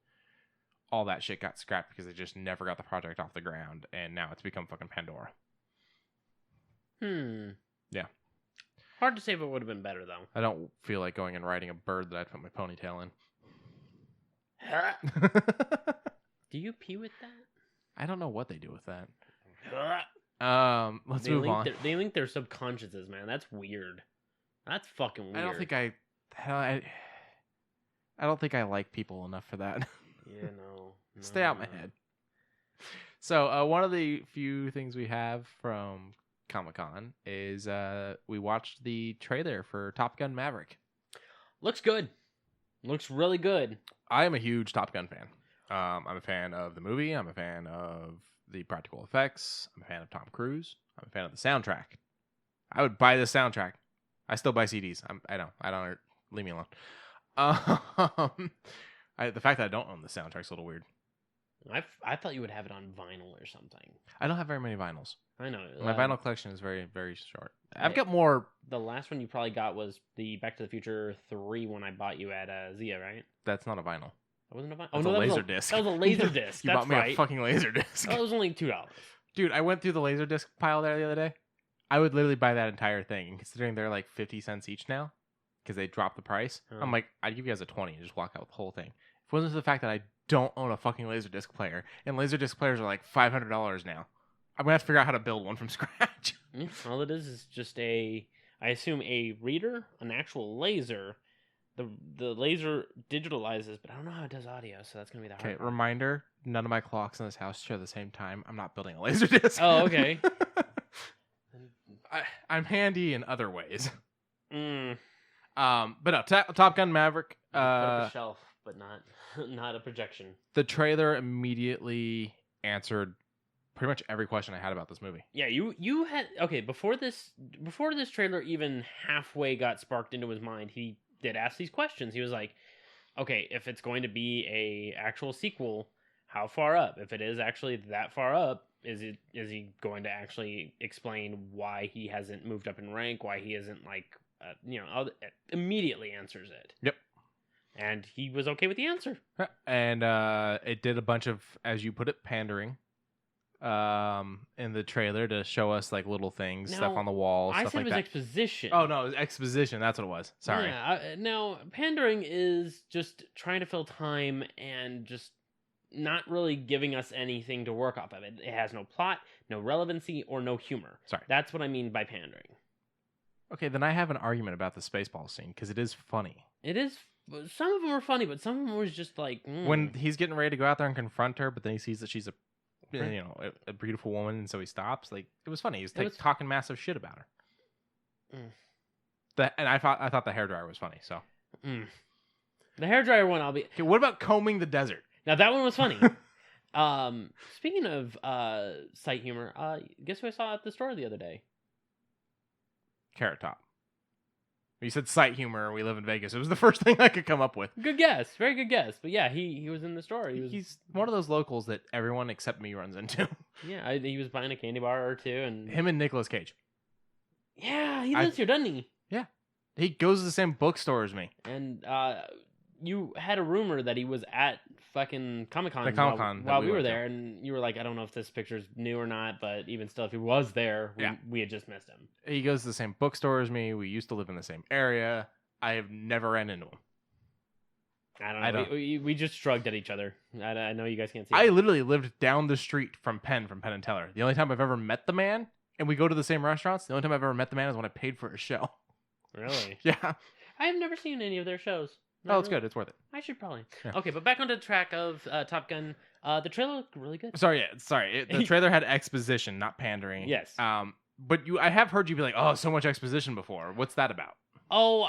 All that shit got scrapped because they just never got the project off the ground. And now it's become fucking Pandora. Yeah. Hard to say if it would have been better, though. I don't feel like going and riding a bird that I'd put my ponytail in. Do you pee with that? I don't know what they do with that. Let's They move on. They link their subconsciouses, man. That's weird. That's fucking weird. I don't think I like people enough for that. Yeah, no. Stay out my head. So one of the few things we have from Comic-Con is we watched the trailer for Top Gun Maverick. Looks good. Looks really good. I am a huge Top Gun fan. I'm a fan of the movie. I'm a fan of the practical effects. I'm a fan of Tom Cruise. I'm a fan of the soundtrack. I would buy the soundtrack. I still buy CDs. I don't. Leave me alone. The fact that I don't own the soundtrack's a little weird. I thought you would have it on vinyl or something. I don't have very many vinyls. I know. My vinyl collection is very, very short. I've got more. The last one you probably got was the Back to the Future 3 one I bought you at Zia, right? That's not a vinyl. That wasn't a vinyl. That's a laser disc. That was a laser disc. You That's bought me right. a fucking laser disc. That was only $2. Dude, I went through the laser disc pile there the other day. I would literally buy that entire thing. And considering they're like 50 cents each now, because they dropped the price, I'm like, I'd give you guys a 20 and just walk out with the whole thing. If it wasn't for the fact that I don't own a fucking Laserdisc player, and Laserdisc players are like $500 now, I'm going to have to figure out how to build one from scratch. All it is just I assume a reader, an actual laser. The laser digitalizes, but I don't know how it does audio, so that's going to be the hard part. Reminder, none of my clocks in this house share the same time. I'm not building a Laserdisc. Oh, okay. I'm handy in other ways. Mm. But no, Top Gun Maverick. Put up a shelf, but not a projection. The trailer immediately answered pretty much every question I had about this movie. Yeah, you had before this trailer even halfway got sparked into his mind, he did ask these questions. He was like, okay, if it's going to be a actual sequel, how far up? If it is actually that far up, is he going to actually explain why he hasn't moved up in rank, why he isn't like immediately answers it. Yep. And he was okay with the answer. And it did a bunch of, as you put it, pandering in the trailer to show us like little things, now, stuff on the wall, I stuff said like it was that. exposition. Oh no, it was exposition. That's what it was. Sorry. Yeah, now pandering is just trying to fill time and just not really giving us anything to work off of. It has no plot, no relevancy, or no humor. Sorry. That's what I mean by pandering. Okay, then I have an argument about the Spaceball scene because it is funny. It is. Some of them are funny, but some of them was just like when he's getting ready to go out there and confront her, but then he sees that she's a beautiful woman, and so he stops. Like, it was funny. He was talking massive shit about her. And I thought the hairdryer was funny. So the hairdryer one, I'll be. Okay, what about combing the desert? Now that one was funny. Speaking of sight humor, guess who I saw at the store the other day? Carrot Top. You said sight humor. We live in Vegas. It was the first thing I could come up with. Good guess, very good guess. But yeah, he was in the store. He's one of those locals that everyone except me runs into. Yeah, he was buying a candy bar or two, and Him and Nicolas Cage. Yeah, he lives here, doesn't he? Yeah, he goes to the same bookstore as me. And you had a rumor that he was at fucking Comic-Con while we were there, and you were like, I don't know if this picture's new or not, but even still, if he was there, we had just missed him. He goes to the same bookstore as me. We used to live in the same area. I have never ran into him. I don't know. We just shrugged at each other. I know you guys can't see. I literally lived down the street from Penn and Teller. The only time I've ever met the man, and we go to the same restaurants, the only time I've ever met the man is when I paid for a show. Really? Yeah. I've never seen any of their shows. It's good. It's worth it. I should probably. Yeah. Okay, but back onto the track of Top Gun. The trailer looked really good. Sorry. The trailer had exposition, not pandering. Yes. But I have heard you be like, oh, so much exposition before. What's that about? Oh,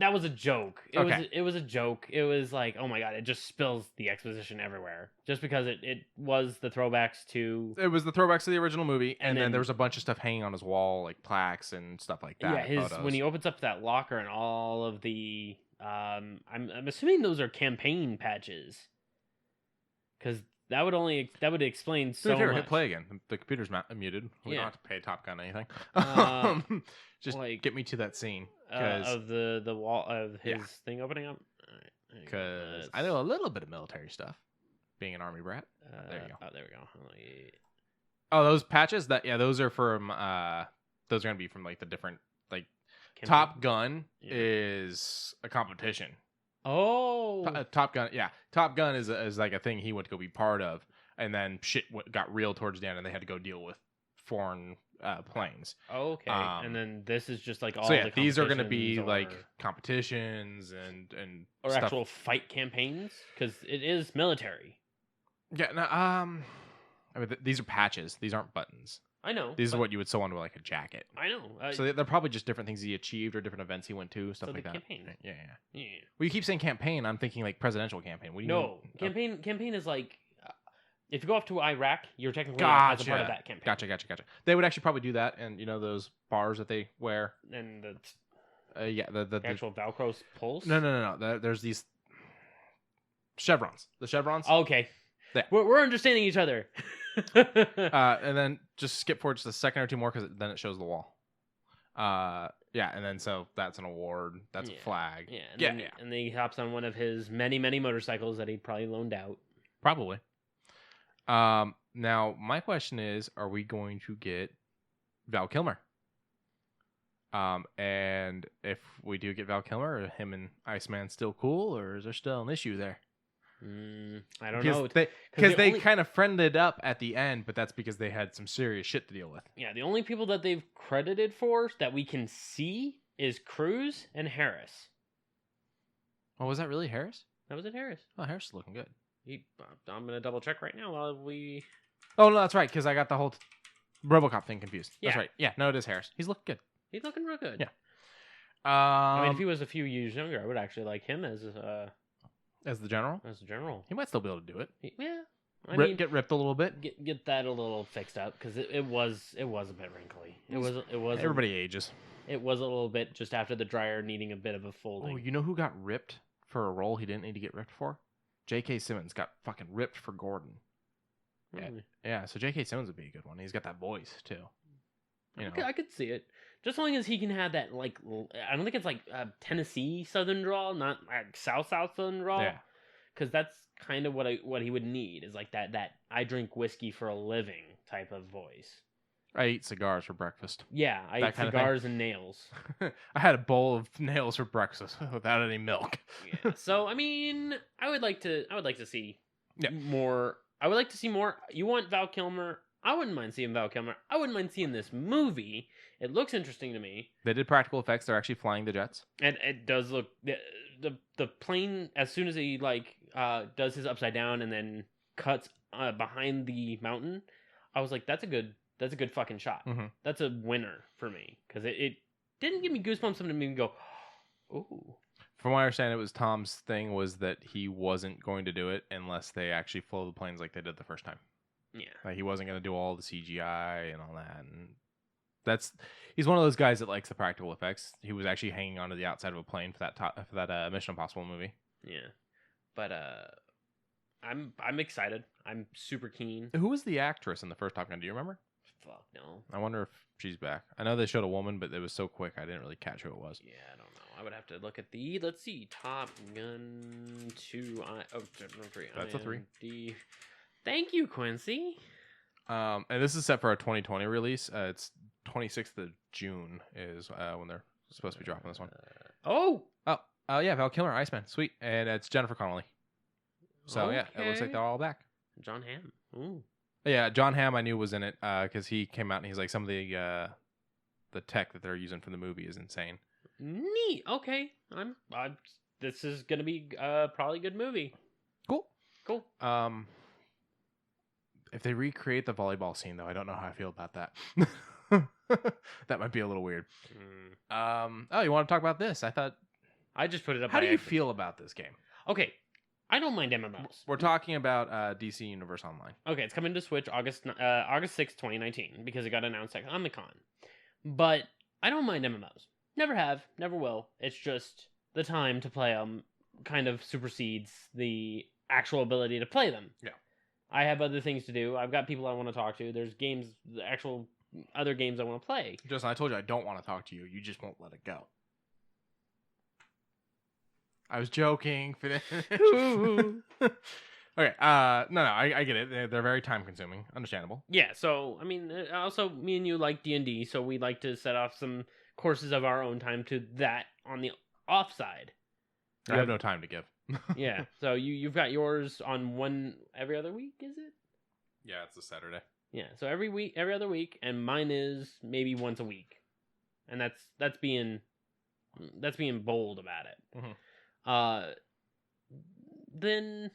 that was a joke. It was a joke. It was like, oh my god, it just spills the exposition everywhere. Just because it was the throwbacks to... It was the throwbacks to the original movie, and then there was a bunch of stuff hanging on his wall, like plaques and stuff like that. Yeah, when he opens up that locker and all of the... I'm assuming those are campaign patches. Because that would explain so much. Hit play again. The computer's muted. We don't have to pay Top Gun anything. Just like, get me to that scene of the wall of his thing opening up. Because I know a little bit of military stuff, being an army brat. There you go. Oh, there we go. Oh, those patches. Those are from. Those are gonna be from like the different like. Campaign? Top Gun is a competition. Oh, Top Gun. Yeah, Top Gun is like a thing he went to go be part of, and then shit got real towards the end, and they had to go deal with foreign planes. Okay, and then this is just like all. So yeah, these are going to be like competitions and or stuff. Actual fight campaigns because it is military. Yeah. No, I mean, these are patches. These aren't buttons. I know. These are what you would sew onto like a jacket. I know. So they're probably just different things he achieved or different events he went to, stuff like that. Campaign. Yeah. Well, you keep saying campaign. I'm thinking like presidential campaign. What do you mean? Campaign is like if you go off to Iraq, you're technically as a part of that campaign. Gotcha. They would actually probably do that, and those bars that they wear, and the actual Velcro pulls. No. There's these chevrons. The chevrons. Okay. Yeah. We're understanding each other. And then just skip forward just a second or two more because then it shows the wall. And then so that's an award. That's a flag. Yeah. And then he hops on one of his many, many motorcycles that he probably loaned out. Probably. Now, my question is, are we going to get Val Kilmer? And if we do get Val Kilmer, are him and Iceman still cool, or is there still an issue there? I don't know. Because they kind of friended up at the end, but that's because they had some serious shit to deal with. Yeah, the only people that they've credited for that we can see is Cruz and Harris. Oh, was that really Harris? That was it, Harris. Oh, Harris is looking good. I'm going to double check right now while we... Oh, no, that's right, because I got the whole RoboCop thing confused. Yeah. That's right. Yeah, no, it is Harris. He's looking good. He's looking real good. Yeah. I mean, if he was a few years younger, I would actually like him as the general? As the general. He might still be able to do it. Yeah. I mean, get ripped a little bit. Get that a little fixed up because it was a bit wrinkly. It was. Everybody ages. It was a little bit just after the dryer needing a bit of a folding. Oh, you know who got ripped for a role he didn't need to get ripped for? J.K. Simmons got fucking ripped for Gordon. Really? Yeah. So J.K. Simmons would be a good one. He's got that voice too. I could see it. Just as long as he can have that, like, I don't think it's like Tennessee Southern drawl, not like South Southern drawl. Yeah. Because that's kind of what he would need is like that I drink whiskey for a living type of voice. I eat cigars for breakfast. Yeah, I eat cigars and nails. I had a bowl of nails for breakfast without any milk. Yeah. So I mean, I would like to see more. I would like to see more. You want Val Kilmer? I wouldn't mind seeing Val Kilmer. I wouldn't mind seeing this movie. It looks interesting to me. They did practical effects. They're actually flying the jets. And it does look the plane as soon as he does his upside down and then cuts behind the mountain. I was like, that's a good fucking shot. Mm-hmm. That's a winner for me because it didn't give me goosebumps. Something to me go, ooh. From what I understand, it was Tom's thing was that he wasn't going to do it unless they actually flew the planes like they did the first time. Yeah, like he wasn't going to do all the CGI and all that. And he's one of those guys that likes the practical effects. He was actually hanging onto the outside of a plane for that Mission Impossible movie. Yeah, but I'm excited. I'm super keen. Who was the actress in the first Top Gun? Do you remember? Fuck no. I wonder if she's back. I know they showed a woman, but it was so quick I didn't really catch who it was. Yeah, I don't know. I would have to look at let's see, Top Gun 2. No, 3. That's a 3. IMD. Thank you, Quincy. And this is set for a 2020 release. It's 26th of June is when they're supposed to be dropping this one. Oh, yeah, Val Kilmer, Iceman, sweet, and it's Jennifer Connelly. So yeah, it looks like they're all back. John Hamm. Ooh. Yeah, John Hamm I knew was in it because he came out and he's like, some of the tech that they're using for the movie is insane. Neat. Okay, this is gonna be probably a good movie. Cool. If If they recreate the volleyball scene, though, I don't know how I feel about that. That might be a little weird. Oh, you want to talk about this? I just put it up. How do you feel about this game? Okay, I don't mind MMOs. We're talking about DC Universe Online. Okay, it's coming to Switch August 6th, 2019, because it got announced at Comic-Con. But I don't mind MMOs. Never have, never will. It's just the time to play them kind of supersedes the actual ability to play them. Yeah. I have other things to do. I've got people I want to talk to. There's games, the actual other games I want to play. Justin, I told you I don't want to talk to you. You just won't let it go. I was joking. Okay. No, I get it. They're very time consuming. Understandable. Yeah. So I mean, also me and you like D&D, so we like to set off some courses of our own time to that on the off side. I have no time to give. Yeah. So you've got yours on every other week, is it? Yeah, it's a Saturday. Yeah. So every other week, and mine is maybe once a week, and that's being bold about it. Mm-hmm. Then.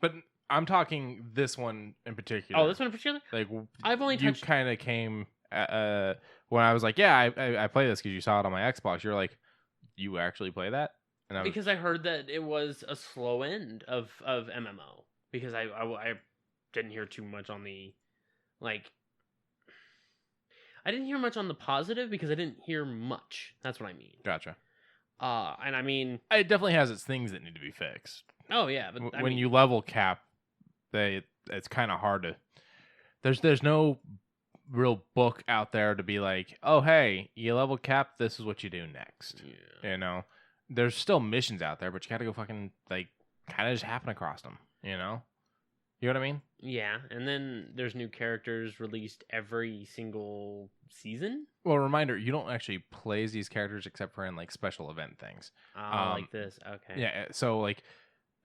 But I'm talking this one in particular. Oh, this one in particular? Like, I've only touched... You kind of came when I was like, yeah, I play this because you saw it on my Xbox. You're like, you actually play that? And because I heard that it was a slow end of MMO. Because I didn't hear too much on the, like... I didn't hear much on the positive because I didn't hear much. That's what I mean. Gotcha. And I mean... It definitely has its things that need to be fixed. Oh, yeah. But when you level cap, it's kind of hard to... There's no real book out there to be like, oh, hey, you level cap, this is what you do next. Yeah. You know? There's still missions out there, but you gotta go fucking, like, kind of just happen across them, you know? You know what I mean? Yeah, and then there's new characters released every single season. Well, reminder, you don't actually play as these characters except for in, like, special event things. Like this, okay. Yeah, so, like,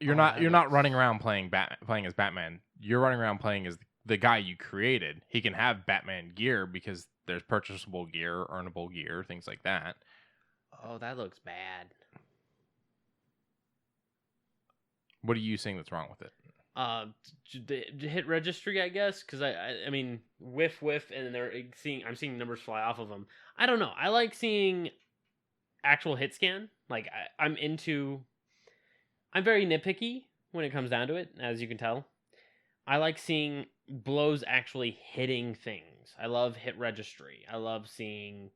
you're not running around playing as Batman. You're running around playing as the guy you created. He can have Batman gear because there's purchasable gear, earnable gear, things like that. Oh, that looks bad. What are you saying that's wrong with it? The hit registry, I guess, because I mean, whiff, and I'm seeing numbers fly off of them. I don't know. I like seeing actual hit scan. Like I'm very nitpicky when it comes down to it, as you can tell. I like seeing blows actually hitting things. I love hit registry. I love seeing.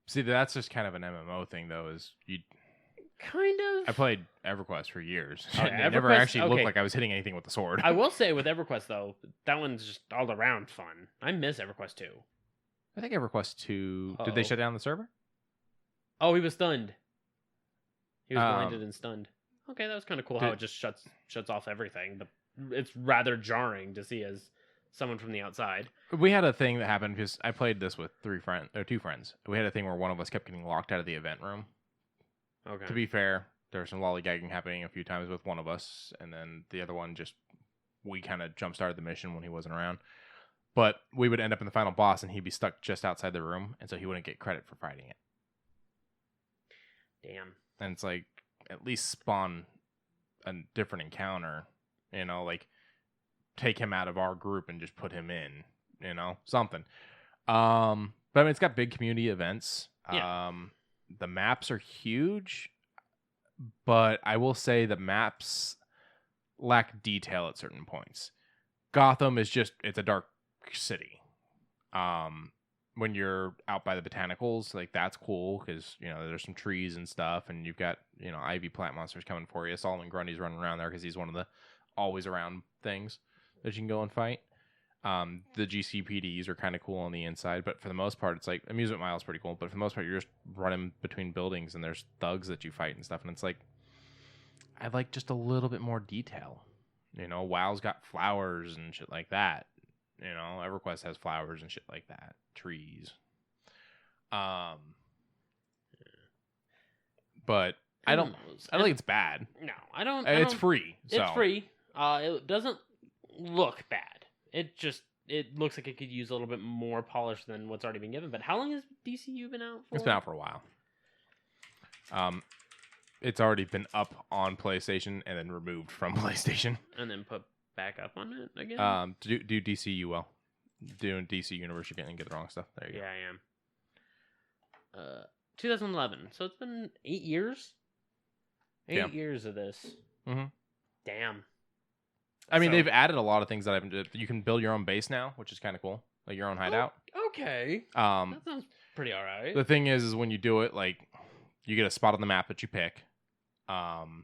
See, that's just kind of an MMO thing, though. Is you. Kind of. I played EverQuest for years. Oh, yeah, it never actually looked like I was hitting anything with the sword. I will say with EverQuest, though, that one's just all around fun. I miss EverQuest 2. I think EverQuest 2... Did they shut down the server? Oh, he was stunned. He was blinded and stunned. Okay, that was kind of cool how it just shuts off everything, but it's rather jarring to see as someone from the outside. We had a thing that happened because I played this with two friends. We had a thing where one of us kept getting locked out of the event room. Okay. To be fair, there was some lollygagging happening a few times with one of us, and then the other one we kind of jump-started the mission when he wasn't around. But we would end up in the final boss, and he'd be stuck just outside the room, and so he wouldn't get credit for fighting it. Damn. And it's like, at least spawn a different encounter, you know, like, take him out of our group and just put him in, you know, something. But I mean, it's got big community events. Yeah. The maps are huge, but I will say the maps lack detail at certain points. Gotham is it's a dark city. when you're out by the botanicals, like that's cool because there's some trees and stuff, and you've got ivy plant monsters coming for you. Solomon Grundy's running around there because he's one of the always around things that you can go and fight. The GCPDs are kind of cool on the inside, but for the most part, it's like Amusement Mile's pretty cool. But for the most part, you're just running between buildings, and there's thugs that you fight and stuff, and it's like I'd like just a little bit more detail. WoW's got flowers and shit like that. EverQuest has flowers and shit like that. Trees. But I don't think it's bad. No, I don't. It's free. So. It's free. It doesn't look bad. It looks like it could use a little bit more polish than what's already been given. But how long has DCU been out for? It's been out for a while. It's already been up on PlayStation and then removed from PlayStation. And then put back up on it again? Do DCU well. Doing DC Universe, you're going to get the wrong stuff. There you go. Yeah, I am. 2011. So it's been 8 years? 8 years of this. Mm-hmm. Damn. I mean, they've added a lot of things that you can build your own base now, which is kind of cool. Like your own hideout. Okay. That sounds pretty all right. The thing is when you do it, like, you get a spot on the map that you pick. And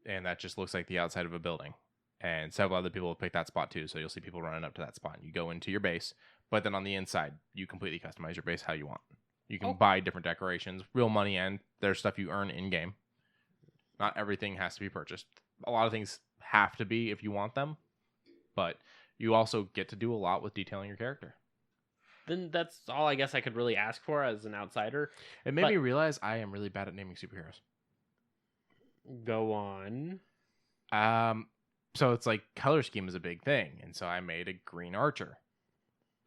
that just looks like the outside of a building. And several other people have picked that spot too. So you'll see people running up to that spot. And you go into your base. But then on the inside, you completely customize your base how you want. You can buy different decorations, real money, and there's stuff you earn in-game. Not everything has to be purchased. A lot of things have to be if you want them. But you also get to do a lot with detailing your character. Then that's all I guess I could really ask for as an outsider. It made me realize I am really bad at naming superheroes. Go on. So it's like color scheme is a big thing, and so I made a Green Archer.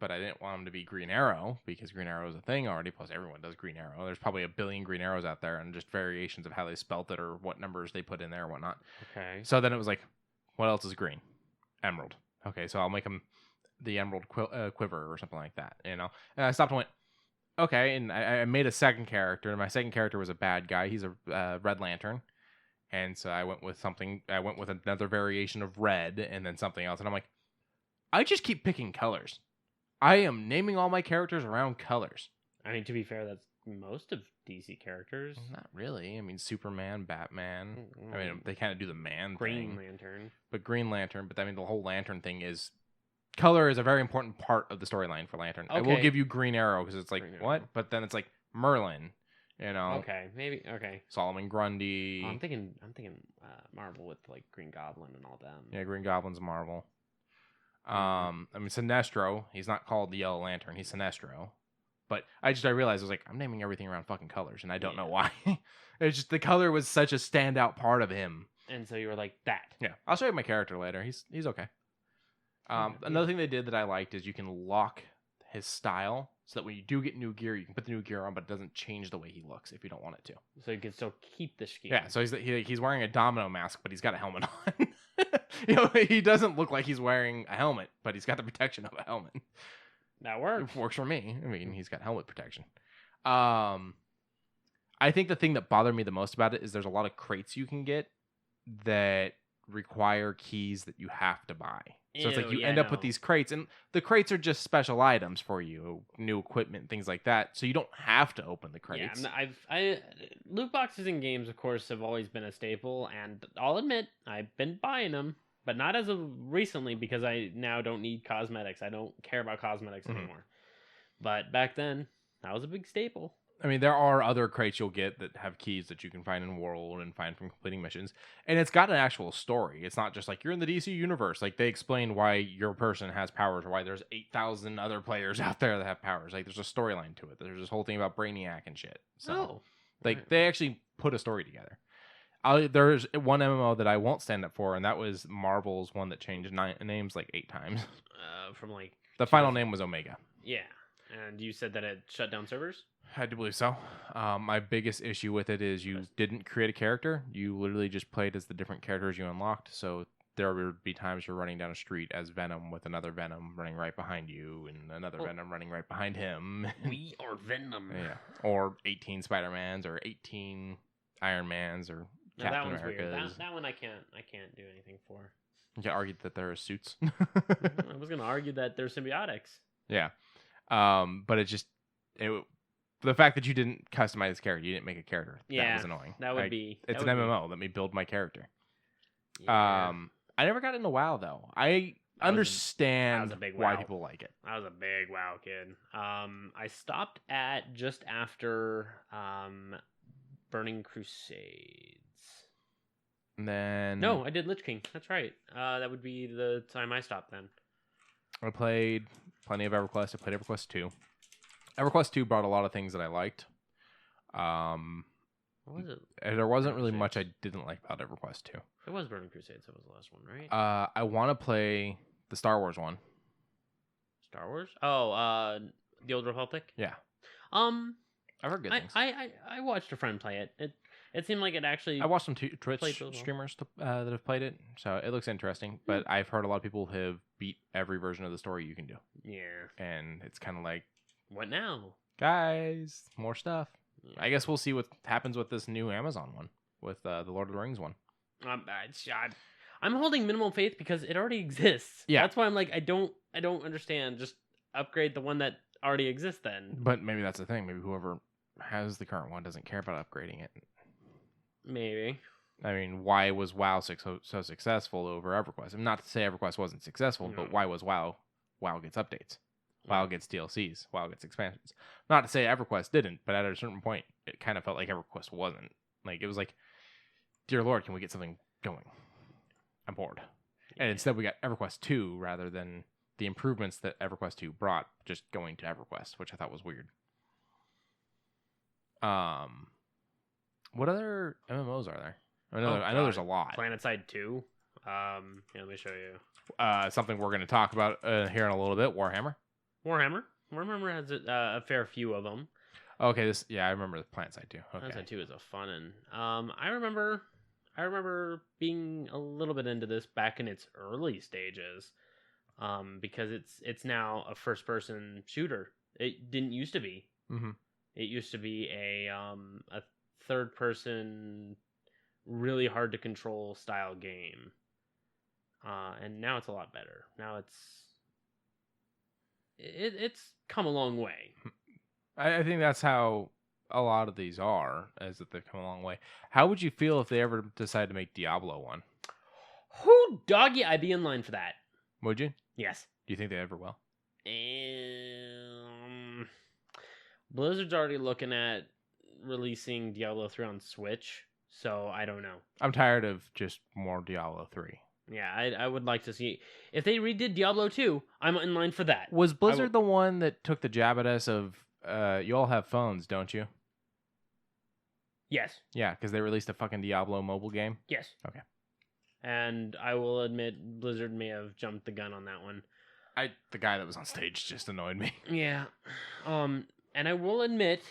But I didn't want him to be Green Arrow because Green Arrow is a thing already, plus everyone does Green Arrow. There's probably a billion Green Arrows out there and just variations of how they spelt it or what numbers they put in there or whatnot. Okay. So then it was like, what else is green? Emerald. Okay, so I'll make him the Emerald Quiver or something like that, And I stopped and went, okay, and I made a second character, and my second character was a bad guy. He's a Red Lantern. And so I went with another variation of red and then something else. And I'm like, I just keep picking colors. I am naming all my characters around colors. I mean, to be fair, that's most of DC characters. Not really. I mean, Superman, Batman. I mean, they kind of do the man Green thing. Lantern. But Green Lantern. But I mean, the whole Lantern thing is... Color is a very important part of the storyline for Lantern. Okay. I will give you Green Arrow because it's like, what? But then it's like Merlin. Okay, maybe. Okay. Solomon Grundy. I'm thinking Marvel with like Green Goblin and all them. Yeah, Green Goblin's Marvel. I mean, Sinestro. He's not called the Yellow Lantern. He's Sinestro. But I realized I was like, I'm naming everything around fucking colors, and I don't know why. It's just the color was such a standout part of him. And so you were like that. Yeah, I'll show you my character later. He's okay. Another thing they did that I liked is you can lock his style so that when you do get new gear, you can put the new gear on, but it doesn't change the way he looks if you don't want it to. So you can still keep the scheme. Yeah, so he's wearing a domino mask, but he's got a helmet on. He doesn't look like he's wearing a helmet, but he's got the protection of a helmet. That works. It works for me. I mean, he's got helmet protection. I think the thing that bothered me the most about it is there's a lot of crates you can get that require keys that you have to buy. So it's like you end up with these crates, and the crates are just special items for you, new equipment, things like that. So you don't have to open the crates. Yeah, loot boxes in games, of course, have always been a staple, and I'll admit I've been buying them, but not as of recently because I now don't need cosmetics. I don't care about cosmetics anymore. But back then, that was a big staple. I mean, there are other crates you'll get that have keys that you can find in World and find from completing missions. And it's got an actual story. It's not just like you're in the DC universe. Like they explain why your person has powers or why there's 8,000 other players out there that have powers. Like there's a storyline to it. There's this whole thing about Brainiac and shit. So they actually put a story together. There's one MMO that I won't stand up for, and that was Marvel's one that changed names like 8 times. From like... The final name was Omega. Yeah. And you said that it shut down servers? I do believe so. My biggest issue with it is you didn't create a character. You literally just played as the different characters you unlocked. So there would be times you're running down a street as Venom with another Venom running right behind you and another Venom running right behind him. We are Venom. Yeah. Or 18 Spider-Mans or 18 Iron Mans or Captain Americas. Weird. That one I can't do anything for. You can argue that there are suits. I was going to argue that they're symbiotics. Yeah. But it just... the fact that you didn't customize this character, you didn't make a character, that was annoying. That would be. It's an MMO. Let me build my character. Yeah. I never got into WoW though. I understand why people like it. I was a big WoW kid. I stopped at just after Burning Crusades. And then No, I did Lich King. That's right. That would be the time I stopped then. I played plenty of EverQuest. I played EverQuest 2. EverQuest 2 brought a lot of things that I liked. What was it? There wasn't really much I didn't like about EverQuest 2. It was Burning Crusades. That was the last one, right? I want to play the Star Wars one. Star Wars? Oh, the Old Republic? Yeah. I've heard good things. I watched a friend play it. It seemed like it actually. I watched some Twitch streamers that have played it, so it looks interesting. But I've heard a lot of people have beat every version of the story you can do. Yeah. And it's kind of like, what now? Guys, more stuff. Yeah. I guess we'll see what happens with this new Amazon one, with the Lord of the Rings one. I'm holding minimal faith because it already exists. Yeah. That's why I'm like, I don't understand. Just upgrade the one that already exists then. But maybe that's the thing. Maybe whoever has the current one doesn't care about upgrading it. Maybe. I mean, why was WoW so successful over EverQuest? I mean, not to say EverQuest wasn't successful, but why was WoW gets updates? WoW gets DLCs. WoW gets expansions. Not to say EverQuest didn't, but at a certain point, it kind of felt like EverQuest wasn't. Like, it was like, dear Lord, can we get something going? I'm bored. And instead we got EverQuest 2 rather than the improvements that EverQuest 2 brought just going to EverQuest, which I thought was weird. What other MMOs are there? I know there's a lot. PlanetSide 2. Let me show you. Something we're going to talk about here in a little bit. Warhammer has a fair few of them. Okay, I remember the PlanetSide 2. Okay. PlanetSide 2 is a fun one. I remember being a little bit into this back in its early stages. Because it's now a first person shooter. It didn't used to be. Mm-hmm. It used to be a third person, really hard to control style game. And now it's a lot better. Now it's come a long way. I think that's how a lot of these are, is that they've come a long way. How would you feel if they ever decide to make Diablo 1? Who doggy? I'd be in line for that. Would you? Yes. Do you think they ever will? Blizzard's already looking at releasing Diablo 3 on Switch, so I don't know. I'm tired of just more Diablo 3. Yeah, I would like to see... If they redid Diablo 2, I'm in line for that. Was Blizzard the one that took the jab at us of, you all have phones, don't you? Yes. Yeah, because they released a fucking Diablo mobile game? Yes. Okay. And I will admit, Blizzard may have jumped the gun on that one. The guy that was on stage just annoyed me. Yeah. And I will admit,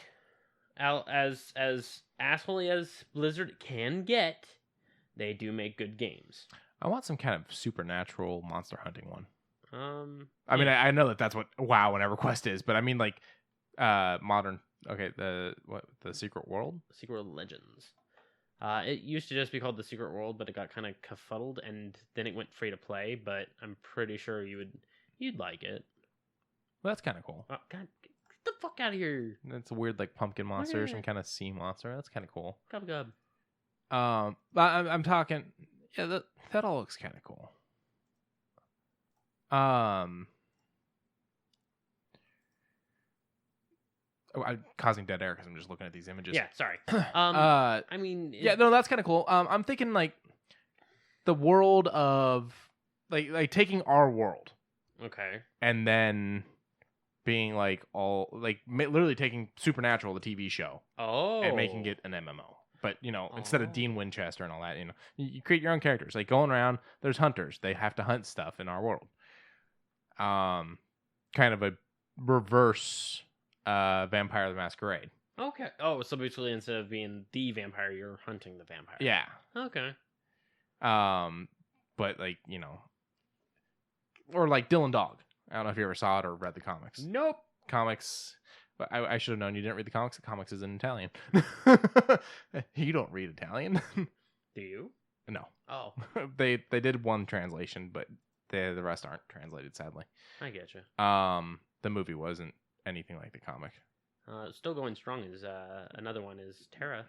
as assholey as Blizzard can get, they do make good games. I want some kind of supernatural monster hunting one. I mean, I know that's what WoW and EverQuest is, but I mean, like, modern. Okay, the Secret World? Secret World Legends. It used to just be called the Secret World, but it got kind of kerfuddled, and then it went free to play. But I'm pretty sure you'd like it. Well, that's kind of cool. Oh, God, get the fuck out of here! It's a weird, like, pumpkin monster, some kind of sea monster. That's kind of cool. Gub. I'm talking. Yeah, that all looks kind of cool. I'm causing dead air because I'm just looking at these images. Yeah, sorry. I mean, yeah, no, that's kind of cool. I'm thinking like the world of like taking our world, okay, and then being like all like literally taking Supernatural, the TV show, and making it an MMO. But instead of Dean Winchester and all that, you create your own characters. Like going around, there's hunters. They have to hunt stuff in our world. Kind of a reverse Vampire the Masquerade. Okay. Oh, so basically instead of being the vampire, you're hunting the vampire. Yeah. Okay. But like, or like Dylan Dog. I don't know if you ever saw it or read the comics. Nope. Comics. But I should have known you didn't read the comics. The comics is in Italian. You don't read Italian. Do you? No. Oh. They did one translation, but the rest aren't translated, sadly. I get you. The movie wasn't anything like the comic. Still going strong is another one is Terra.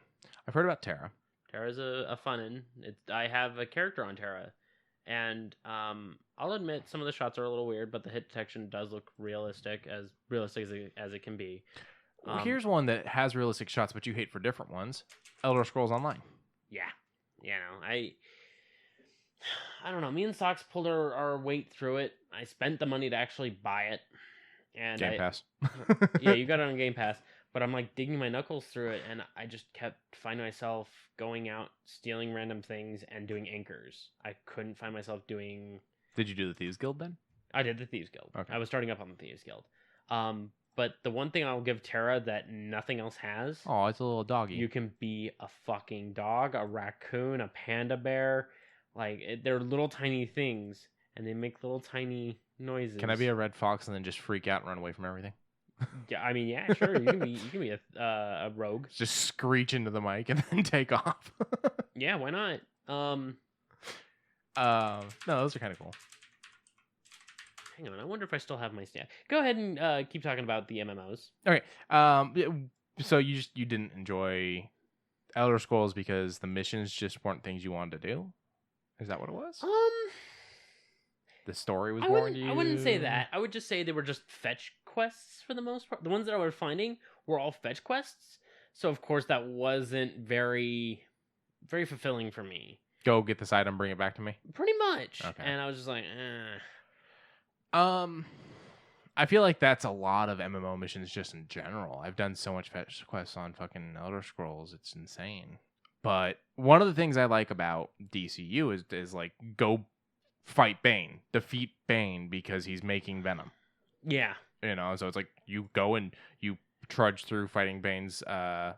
I've heard about Terra. Terra's a fun one. I have a character on Terra, and I'll admit some of the shots are a little weird, but the hit detection does look realistic as it can be. Well, here's one that has realistic shots, but you hate for different ones. Elder Scrolls Online. Yeah, no, I don't know. Me and Socks pulled our weight through it. I spent the money to actually buy it, and Game Pass. Yeah, you got it on Game Pass. But I'm like digging my knuckles through it, and I just kept finding myself going out, stealing random things, and doing anchors. I couldn't find myself doing. Did you do the Thieves Guild then? I did the Thieves Guild. Okay. I was starting up on the Thieves Guild. But the one thing I'll give Terra that nothing else has. Oh, it's a little doggy. You can be a fucking dog, a raccoon, a panda bear. They're little tiny things, and they make little tiny noises. Can I be a red fox and then just freak out and run away from everything? Yeah, I mean, yeah, sure. You can be a rogue. Just screech into the mic and then take off. Yeah, why not? No, those are kind of cool. Hang on, I wonder if I still have my stat. Go ahead and keep talking about the MMOs. Okay. So you didn't enjoy Elder Scrolls because the missions just weren't things you wanted to do? Is that what it was? The story was boring to you? I wouldn't say that. I would just say they were just fetch quests for the most part. The ones that I was finding were all fetch quests. So, of course, that wasn't very, very fulfilling for me. Go get this item, bring it back to me? Pretty much. Okay. And I was just like, I feel like that's a lot of MMO missions just in general. I've done so much fetch quests on fucking Elder Scrolls. It's insane. But one of the things I like about DCU is like, go fight Bane, defeat Bane because he's making Venom. Yeah. You know, so it's like you go and you trudge through fighting Bane's, bad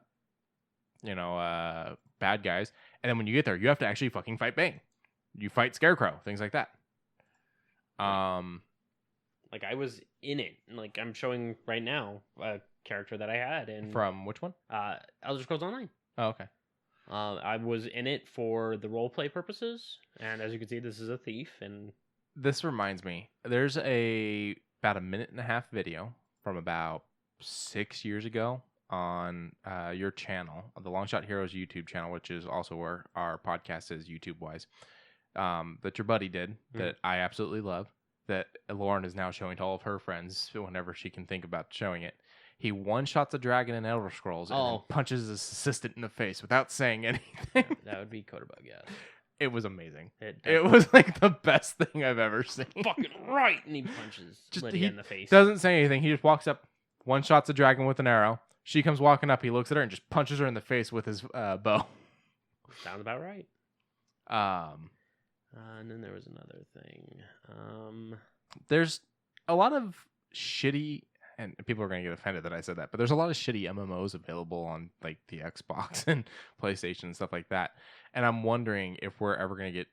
guys. And then when you get there, you have to actually fucking fight Bane. You fight Scarecrow, things like that. Like, I was in it. Like, I'm showing right now a character that I had. From which one? Elder Scrolls Online. Oh, okay. I was in it for the roleplay purposes. And as you can see, this is a thief. And this reminds me, there's about a 1.5-minute video from about 6 years ago on your channel, the Longshot Heroes YouTube channel, which is also where our podcast is YouTube-wise, that your buddy did, that I absolutely love, that Lauren is now showing to all of her friends whenever she can think about showing it. He one-shots a dragon in Elder Scrolls and then punches his assistant in the face without saying anything. That would be Codebug, yeah. It was amazing. It was like the best thing I've ever seen. Fucking right! And he punches Lydia in the face. Doesn't say anything. He just walks up, one-shots a dragon with an arrow. She comes walking up. He looks at her and just punches her in the face with his bow. Sounds about right. And then there was another thing. There's a lot of shitty, and people are going to get offended that I said that, but there's a lot of shitty MMOs available on like the Xbox and PlayStation and stuff like that. And I'm wondering if we're ever going to get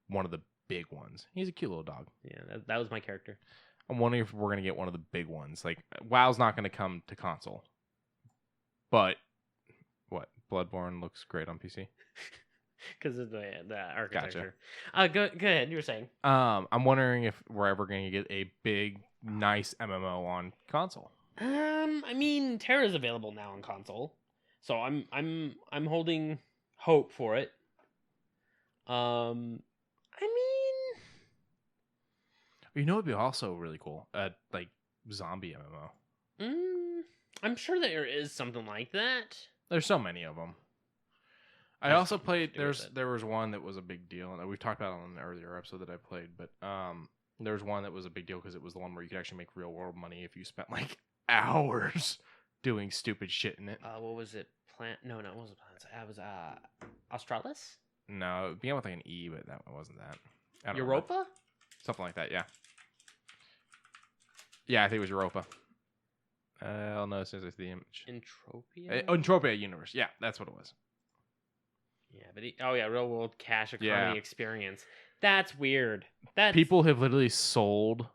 one of the big ones. He's a cute little dog. Yeah, that was my character. I'm wondering if we're going to get one of the big ones. Like, WoW's not going to come to console. But, what? Bloodborne looks great on PC? Because of the architecture. Gotcha. Go ahead, you were saying. I'm wondering if we're ever going to get a big, nice MMO on console. I mean, Terra's available now on console. So I'm holding hope for it. I mean, you know, it'd be also really cool, like zombie MMO. I'm sure there is something like that. There's so many of them. I also played. There was one that was a big deal, and we've talked about it on an earlier episode that I played. But there was one that was a big deal because it was the one where you could actually make real world money if you spent like hours doing stupid shit in it. What was it? No, it wasn't Plants. It was Australis. No, it began with like an E, but that one wasn't that. Europa? Something like that, yeah. Yeah, I think it was Europa. I'll know as soon as I see the image. Entropia? Entropia Universe. Yeah, that's what it was. Yeah, but real world cash economy experience. That's weird. People have literally sold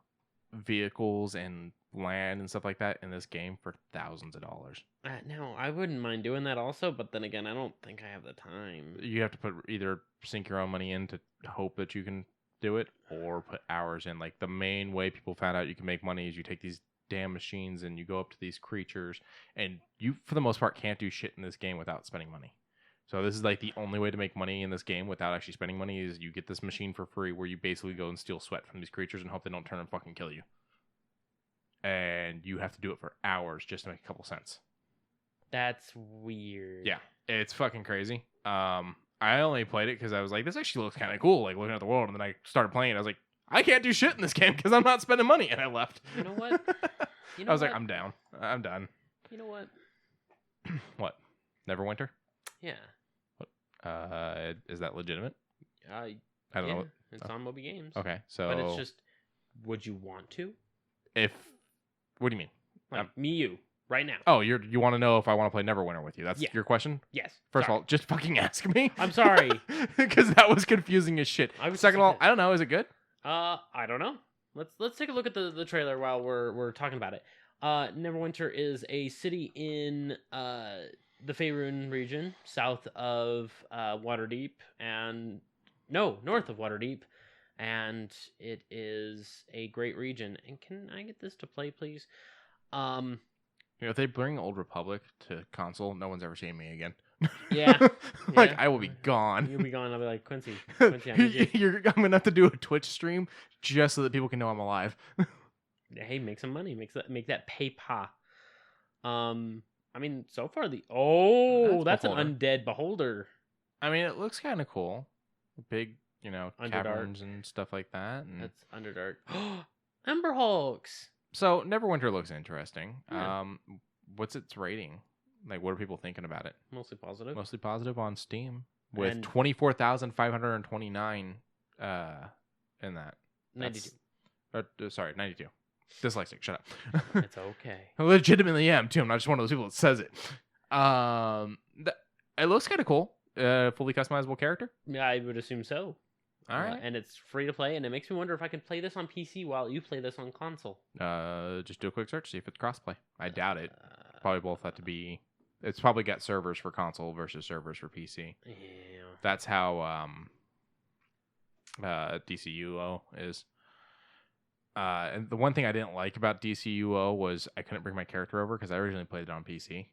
vehicles and land and stuff like that in this game for thousands of dollars. No, I wouldn't mind doing that also, but then again, I don't think I have the time. You have to either sink your own money in to hope that you can do it, or put hours in. Like, the main way people found out you can make money is you take these damn machines, and you go up to these creatures, and you, for the most part, can't do shit in this game without spending money. So this is like the only way to make money in this game without actually spending money is you get this machine for free where you basically go and steal sweat from these creatures and hope they don't turn and fucking kill you. And you have to do it for hours just to make a couple cents. That's weird. Yeah, it's fucking crazy. I only played it because I was like, this actually looks kind of cool, like looking at the world. And then I started playing it. I was like, I can't do shit in this game because I'm not spending money. And I left. You know what? I was like, I'm down. I'm done. You know what? What? Neverwinter? Yeah. What? Is that legitimate? I don't know. It's on Moby Games. Okay, so. But it's just, would you want to? What do you mean? Like you, right now. Oh, you want to know if I want to play Neverwinter with you? That's your question? Yes. First of all, just fucking ask me. I'm sorry. Because that was confusing as shit. Second of all, I don't know. Is it good? I don't know. Let's take a look at the trailer while we're talking about it. Neverwinter is a city in the Faerun region, south of Waterdeep, and north of Waterdeep, and it is a great region. And can I get this to play, please? If they bring Old Republic to console, no one's ever seen me again. Yeah. I will be gone. You'll be gone. I'll be like, Quincy, I need you. I'm gonna have to do a Twitch stream just so that people can know I'm alive. Hey, make some money. Make that PayPal. I mean, so far that's an undead beholder. I mean, it looks kind of cool. Big, Underdark. caverns and stuff like that. And... That's Underdark. Ember Hulks. So Neverwinter looks interesting. Yeah. What's its rating? Like, what are people thinking about it? Mostly positive. Mostly positive on Steam with And 24,529 in that. 92. Sorry, 92. Dyslexic, shut up. It's okay. I legitimately am, too. I'm not just one of those people that says it. It looks kind of cool. Fully customizable character? Yeah, I would assume so. All right. And it's free to play, and it makes me wonder if I can play this on PC while you play this on console. Just do a quick search, see if it's crossplay. I doubt it. Probably both have to be... It's probably got servers for console versus servers for PC. Yeah. That's how DCUO is. And the one thing I didn't like about DCUO was I couldn't bring my character over because I originally played it on PC.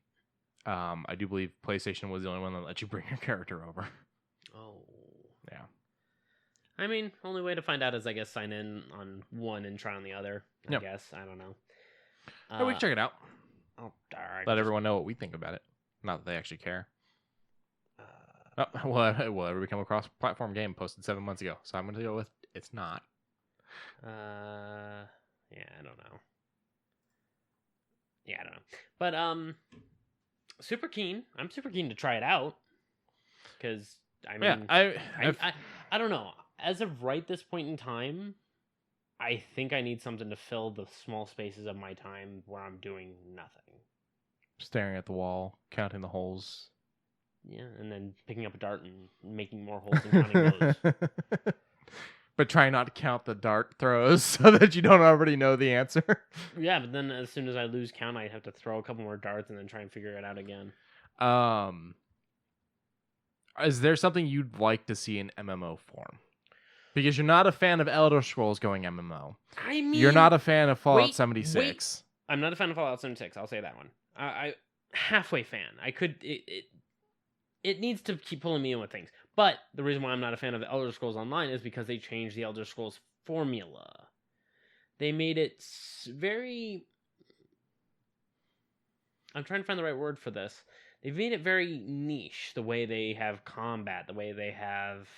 I do believe PlayStation was the only one that let you bring your character over. Oh. Yeah. I mean, only way to find out is, I guess, sign in on one and try on the other. I guess. I don't know. Yeah, we can check it out. Oh, alright. Let everyone know what we think about it. Not that they actually care. Will ever become a cross-platform game posted 7 months ago? So I'm going to go with it's not. Yeah, I don't know. But super keen. I'm super keen to try it out because I mean, I don't know. As of right this point in time, I think I need something to fill the small spaces of my time where I'm doing nothing. Staring at the wall, counting the holes. Yeah, and then picking up a dart and making more holes and counting those. But try not to count the dart throws so that you don't already know the answer. Yeah, but then as soon as I lose count, I have to throw a couple more darts and then try and figure it out again. Is there something you'd like to see in MMO form? Because you're not a fan of Elder Scrolls going MMO. I mean... You're not a fan of Fallout 76. I'm not a fan of Fallout 76. I'll say that one. I halfway fan. I could... It needs to keep pulling me in with things. But the reason why I'm not a fan of Elder Scrolls Online is because they changed the Elder Scrolls formula. They made it very... I'm trying to find the right word for this. They've made it very niche, the way they have combat, the way they have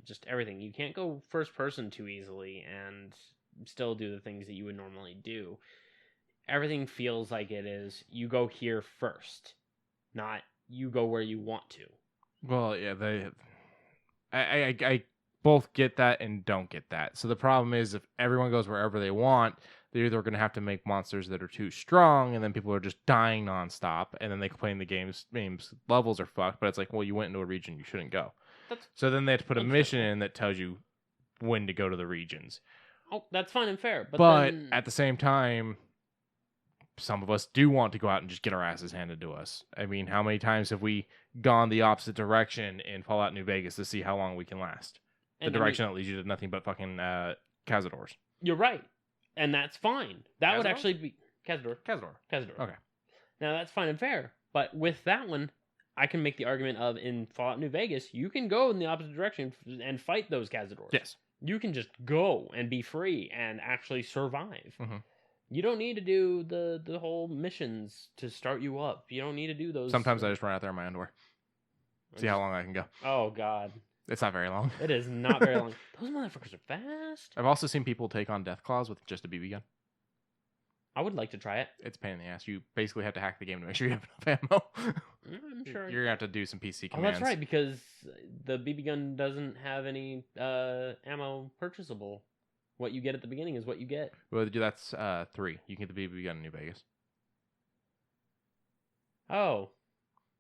just everything. You can't go first person too easily and still do the things that you would normally do. Everything feels like it is, you go here first, not you go where you want to. Well, yeah, I both get that and don't get that. So the problem is if everyone goes wherever they want, they're either going to have to make monsters that are too strong, and then people are just dying nonstop, and then they complain the game's levels are fucked, but it's like, well, you went into a region you shouldn't go. So then they have to put a mission in that tells you when to go to the regions. Oh, that's fine and fair. But at the same time, some of us do want to go out and just get our asses handed to us. I mean, how many times have we gone the opposite direction in Fallout New Vegas to see how long we can last? The direction that leads you to nothing but fucking Cazadors. You're right. And that's fine. That would Cazador? actually be Cazador. Cazador. Okay. Now that's fine and fair. But with that one, I can make the argument of in Fallout New Vegas, you can go in the opposite direction and fight those Cazadors. Yes. You can just go and be free and actually survive. Mm-hmm. You don't need to do the whole missions to start you up. You don't need to do those. Sometimes I just run out there in my underwear. See how long I can go. Oh, God. It's not very long. It is not very long. Those motherfuckers are fast. I've also seen people take on death claws with just a BB gun. I would like to try it. It's a pain in the ass. You basically have to hack the game to make sure you have enough ammo. I'm sure. You're going to have to do some PC Oh, commands. that's right, because the BB gun doesn't have any ammo purchasable. What you get at the beginning is what you get. Well, that's 3. You can get the BB gun in New Vegas. Oh.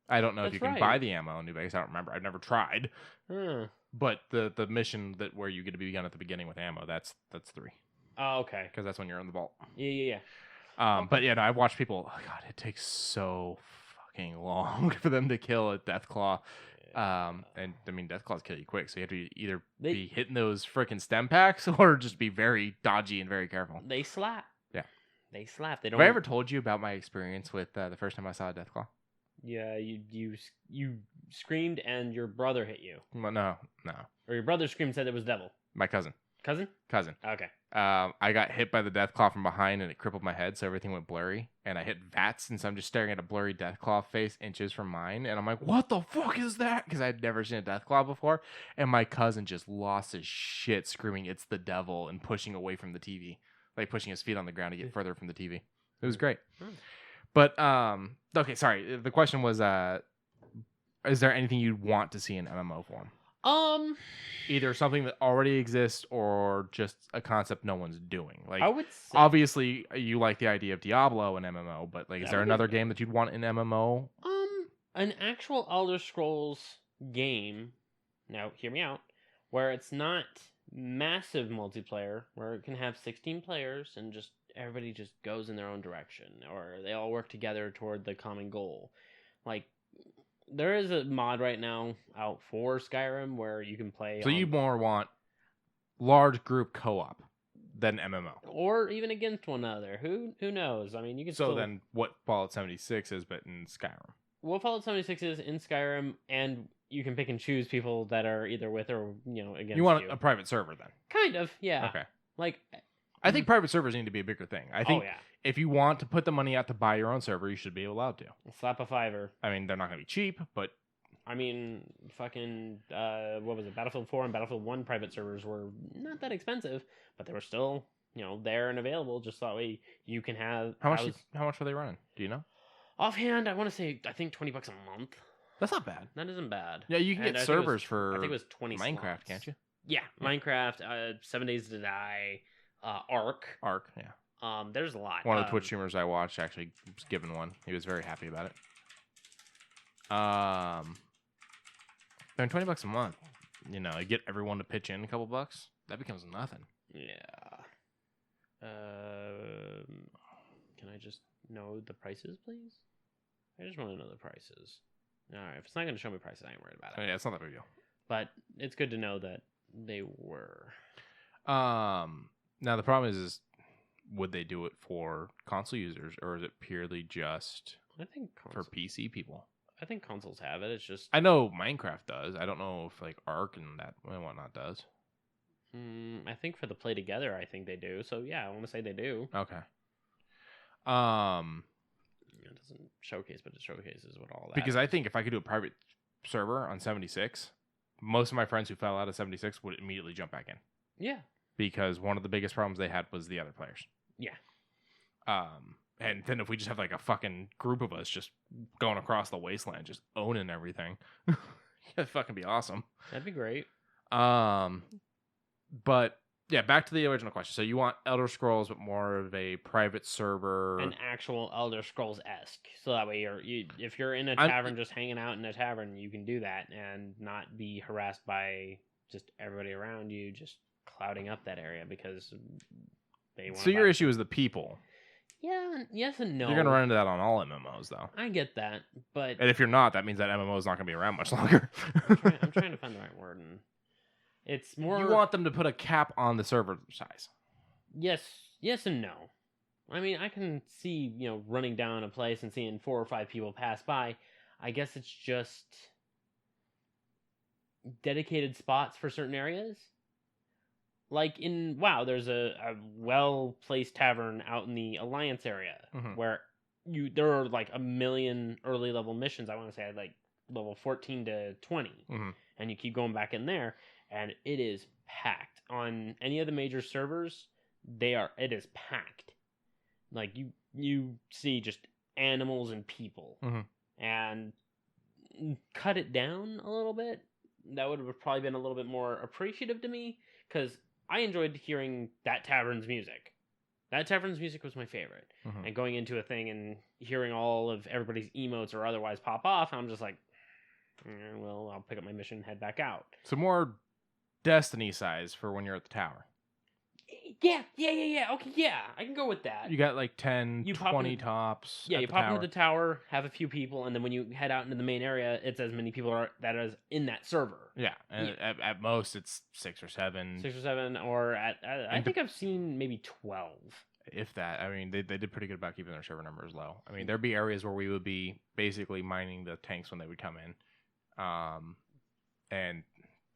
I don't know if That's you can right. buy the ammo in New Vegas. I don't remember. I've never tried. Huh. But the mission that where you get a BB gun at the beginning with ammo, that's 3. Oh, okay. Because that's when you're in the vault. Yeah. But yeah, no, I've watched people. Oh God, it takes so fucking long for them to kill a Deathclaw. And I mean, Deathclaws kill you quick, so you have to either be hitting those freaking stem packs or just be very dodgy and very careful. They slap. Yeah, they slap. They don't. Have I ever told you about my experience with the first time I saw a Deathclaw? Yeah, you screamed and your brother hit you. Well, no. Or your brother screamed and said it was devil. My cousin. Cousin? Okay. I got hit by the Deathclaw from behind and it crippled my head, so everything went blurry. And I hit VATS, and so I'm just staring at a blurry Deathclaw face inches from mine. And I'm like, what the fuck is that? Because I had never seen a Deathclaw before. And my cousin just lost his shit screaming, it's the devil, and pushing away from the TV. Like pushing his feet on the ground to get further from the TV. It was great. But, okay, sorry. The question was, is there anything you'd want to see in MMO form? Either something that already exists or just a concept no one's doing. Like, I would say, obviously you like the idea of Diablo and MMO, but like, is there another game that you'd want in MMO? An actual Elder Scrolls game. Now, hear me out. Where it's not massive multiplayer, where it can have 16 players and just everybody just goes in their own direction, or they all work together toward the common goal. Like, there is a mod right now out for Skyrim where you can play. So you more want large group co-op than MMO, or even against one another. Who knows? I mean, you can. So then, what Fallout 76 is, but in Skyrim? What Fallout 76 is in Skyrim, and you can pick and choose people that are either with or against. You want a private server then? Kind of, yeah. Okay. Like, I think private servers need to be a bigger thing. I think. Oh, yeah. If you want to put the money out to buy your own server, you should be allowed to. Slap a $5. I mean, they're not going to be cheap, but... I mean, fucking, what was it? Battlefield 4 and Battlefield 1 private servers were not that expensive, but they were still, there and available, just that way you can have... How much are they running? Do you know? Offhand, I want to say, I think $20 a month. That's not bad. That isn't bad. Yeah, you can get servers for... I think it was 20 Minecraft, slots. can't you? Yeah, Minecraft, 7 Days to Die, Ark. Ark, yeah. There's a lot. One of the Twitch streamers I watched actually was given one. He was very happy about it. Then $20 a month. You get everyone to pitch in a couple bucks. That becomes nothing. Yeah. Can I just know the prices, please? I just want to know the prices. All right. If it's not going to show me prices, I ain't worried about it. Oh, yeah, it's not that big a deal. But it's good to know that they were. Now the problem is would they do it for console users, or is it purely just for PC people? I think consoles have it. It's just... I know Minecraft does. I don't know if like Ark and that and whatnot does. I think for the play together, I think they do. So yeah, I want to say they do. Okay. It doesn't showcase, but it showcases what all that. Because I think if I could do a private server on 76, most of my friends who fell out of 76 would immediately jump back in. Yeah. Because one of the biggest problems they had was the other players. Yeah. And then if we just have like a fucking group of us just going across the wasteland, just owning everything, that'd fucking be awesome. That'd be great. But yeah, back to the original question. So you want Elder Scrolls, but more of a private server, an actual Elder Scrolls-esque. So that way, if you're in a tavern, just hanging out in a tavern, you can do that and not be harassed by just everybody around you, just clouding up that area because they want. So your issue is the people. Yeah, yes and no. You're going to run into that on all MMOs, though. I get that, but... And if you're not, that means that MMO is not going to be around much longer. I'm trying to find the right word. And it's more... You want them to put a cap on the server size. Yes, yes and no. I mean, I can see, running down a place and seeing 4 or 5 people pass by. I guess it's just dedicated spots for certain areas. Like in WoW, there's a well-placed tavern out in the Alliance area where there are like a million early level missions. I want to say like level 14 to 20, and you keep going back in there, and it is packed. On any of the major servers, it is packed. Like you see just animals and people, and cut it down a little bit. That would have probably been a little bit more appreciative to me, because I enjoyed hearing that tavern's music. That tavern's music was my favorite. And going into a thing and hearing all of everybody's emotes or otherwise pop off, I'm just like, well, I'll pick up my mission and head back out. So more Destiny size for when you're at the tower. Yeah. Okay, yeah, I can go with that. You got like 10, 20 tops. Yeah, you pop into the tower, have a few people, and then when you head out into the main area, it's as many people that is in that server. Yeah, and at most it's 6 or 7. 6 or 7, or I think I've seen maybe 12. If that. I mean, they did pretty good about keeping their server numbers low. I mean, there'd be areas where we would be basically mining the tanks when they would come in. And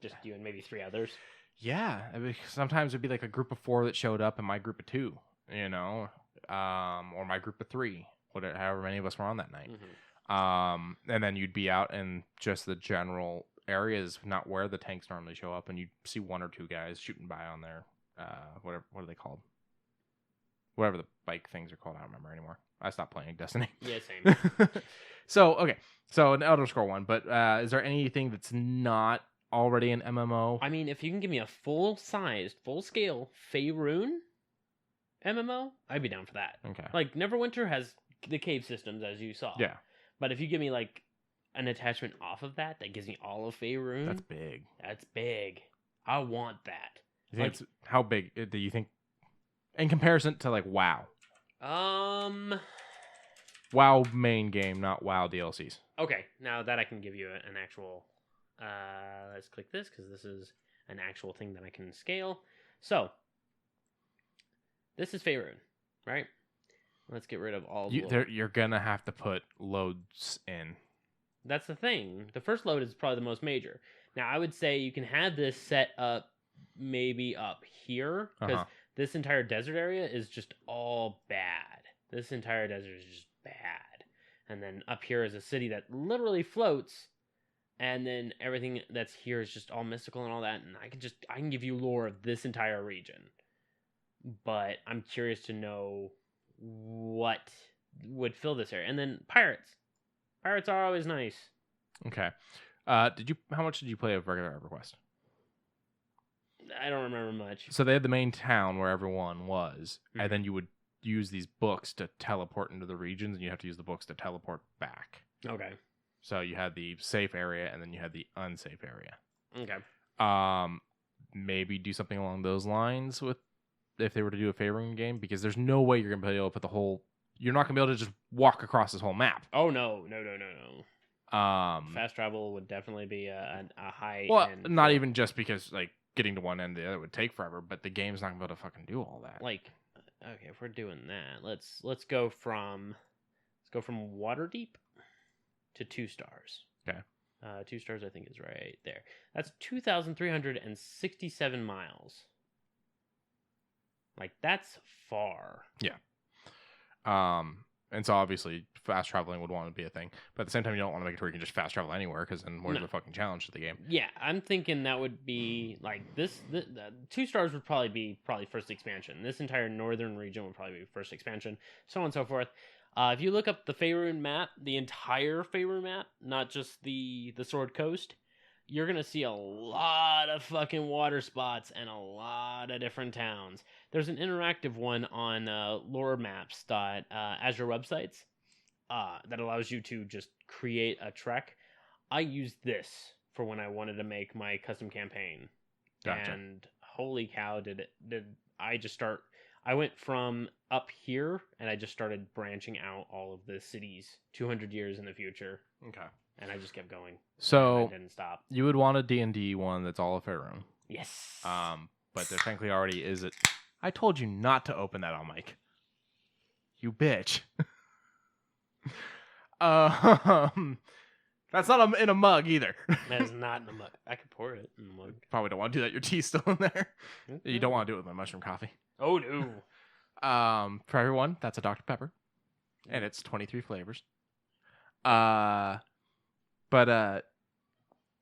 just you and maybe 3 others. Yeah, I mean, sometimes it'd be like a group of 4 that showed up and my group of 2, or my group of 3, however many of us were on that night. And then you'd be out in just the general areas, not where the tanks normally show up, and you'd see 1 or 2 guys shooting by on their what are they called? Whatever the bike things are called, I don't remember anymore. I stopped playing Destiny. Yeah, same. So an Elder Scroll one, but is there anything that's not already an MMO? I mean, if you can give me a full-sized, full-scale Faerun MMO, I'd be down for that. Okay. Like, Neverwinter has the cave systems, as you saw. Yeah. But if you give me, like, an attachment off of that gives me all of Faerun... That's big. That's big. I want that. You think how big do you think, in comparison to, like, WoW? WoW main game, not WoW DLCs. Okay, now that I can give you an actual... let's click this, because this is an actual thing that I can scale. So, this is Faerun, right? Let's get rid of all the you're gonna have to put loads in. That's the thing. The first load is probably the most major. Now, I would say you can have this set up maybe up here, because this entire desert area is just all bad. This entire desert is just bad. And then up here is a city that literally floats. And then everything that's here is just all mystical and all that. And I can give you lore of this entire region. But I'm curious to know what would fill this area. And then pirates. Pirates are always nice. Okay. How much did you play of regular EverQuest? I don't remember much. So they had the main town where everyone was. And then you would use these books to teleport into the regions. And you have to use the books to teleport back. Okay. So you had the safe area, and then you had the unsafe area. Okay. Maybe do something along those lines with if they were to do a Faerun game, because there's no way you're gonna be able to put the whole. You're not gonna be able to just walk across this whole map. Oh no. Fast travel would definitely be a high. Well, not even just because like getting to one end to the other would take forever, but the game's not gonna be able to fucking do all that. Like, okay, if we're doing that, let's go from Waterdeep to 2 stars. Okay. 2 stars, I think, is right there. That's 2,367 miles. Like, that's far. Yeah. And so obviously fast traveling would want to be a thing, but at the same time you don't want to make it where you can just fast travel anywhere, because then where's the fucking challenge to the game? Yeah, I'm thinking that would be like the 2 stars would probably be first expansion. This entire northern region would probably be first expansion, so on and so forth. If you look up the Faerun map, the entire Faerun map, not just the Sword Coast, you're going to see a lot of fucking water spots and a lot of different towns. There's an interactive one on loremaps.azure websites that allows you to just create a trek. I used this for when I wanted to make my custom campaign. Gotcha. And holy cow, did I just start... I went from up here, and I just started branching out all of the cities 200 years in the future. Okay. And I just kept going. So I didn't stop. You would want a D&D one that's all of Faerun. Yes. But there technically already is it. I told you not to open that on mic. You bitch. That's not in a mug either. That is not in the mug. I could pour it in the mug. Probably don't want to do that. Your tea's still in there. Okay. You don't want to do it with my mushroom coffee. Oh no. For everyone, that's a Dr. Pepper, and it's 23 flavors.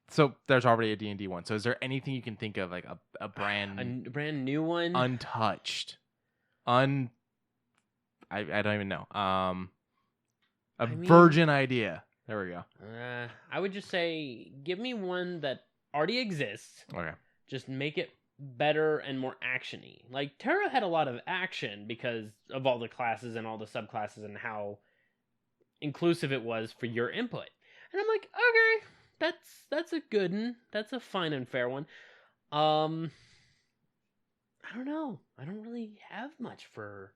So there's already a D&D one. So is there anything you can think of, like a brand new one, untouched, I don't even know. Virgin idea. There we go. I would just say, give me one that already exists. Okay. Just make it better and more actiony. Like Terra had a lot of action because of all the classes and all the subclasses and how inclusive it was for your input. And I'm like, okay, that's a good one. That's a fine and fair one. I don't know. I don't really have much for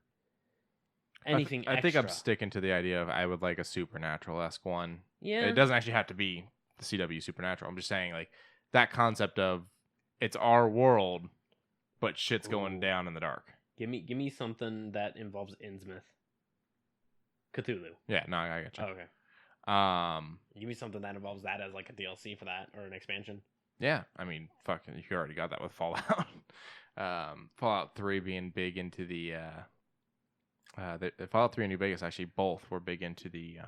anything I think I'm extra. sticking to the idea of I would like a Supernatural-esque one. Yeah. It doesn't actually have to be the CW Supernatural. I'm just saying, like, that concept of it's our world, but shit's going down in the dark. Give me something that involves Innsmouth. Cthulhu. Yeah, no, I got you. Okay. Give me something that involves that as like a DLC for that or an expansion. Yeah, I mean, fucking, you already got that with Fallout. Fallout 3 being big into the Fallout 3 and New Vegas actually both were big into the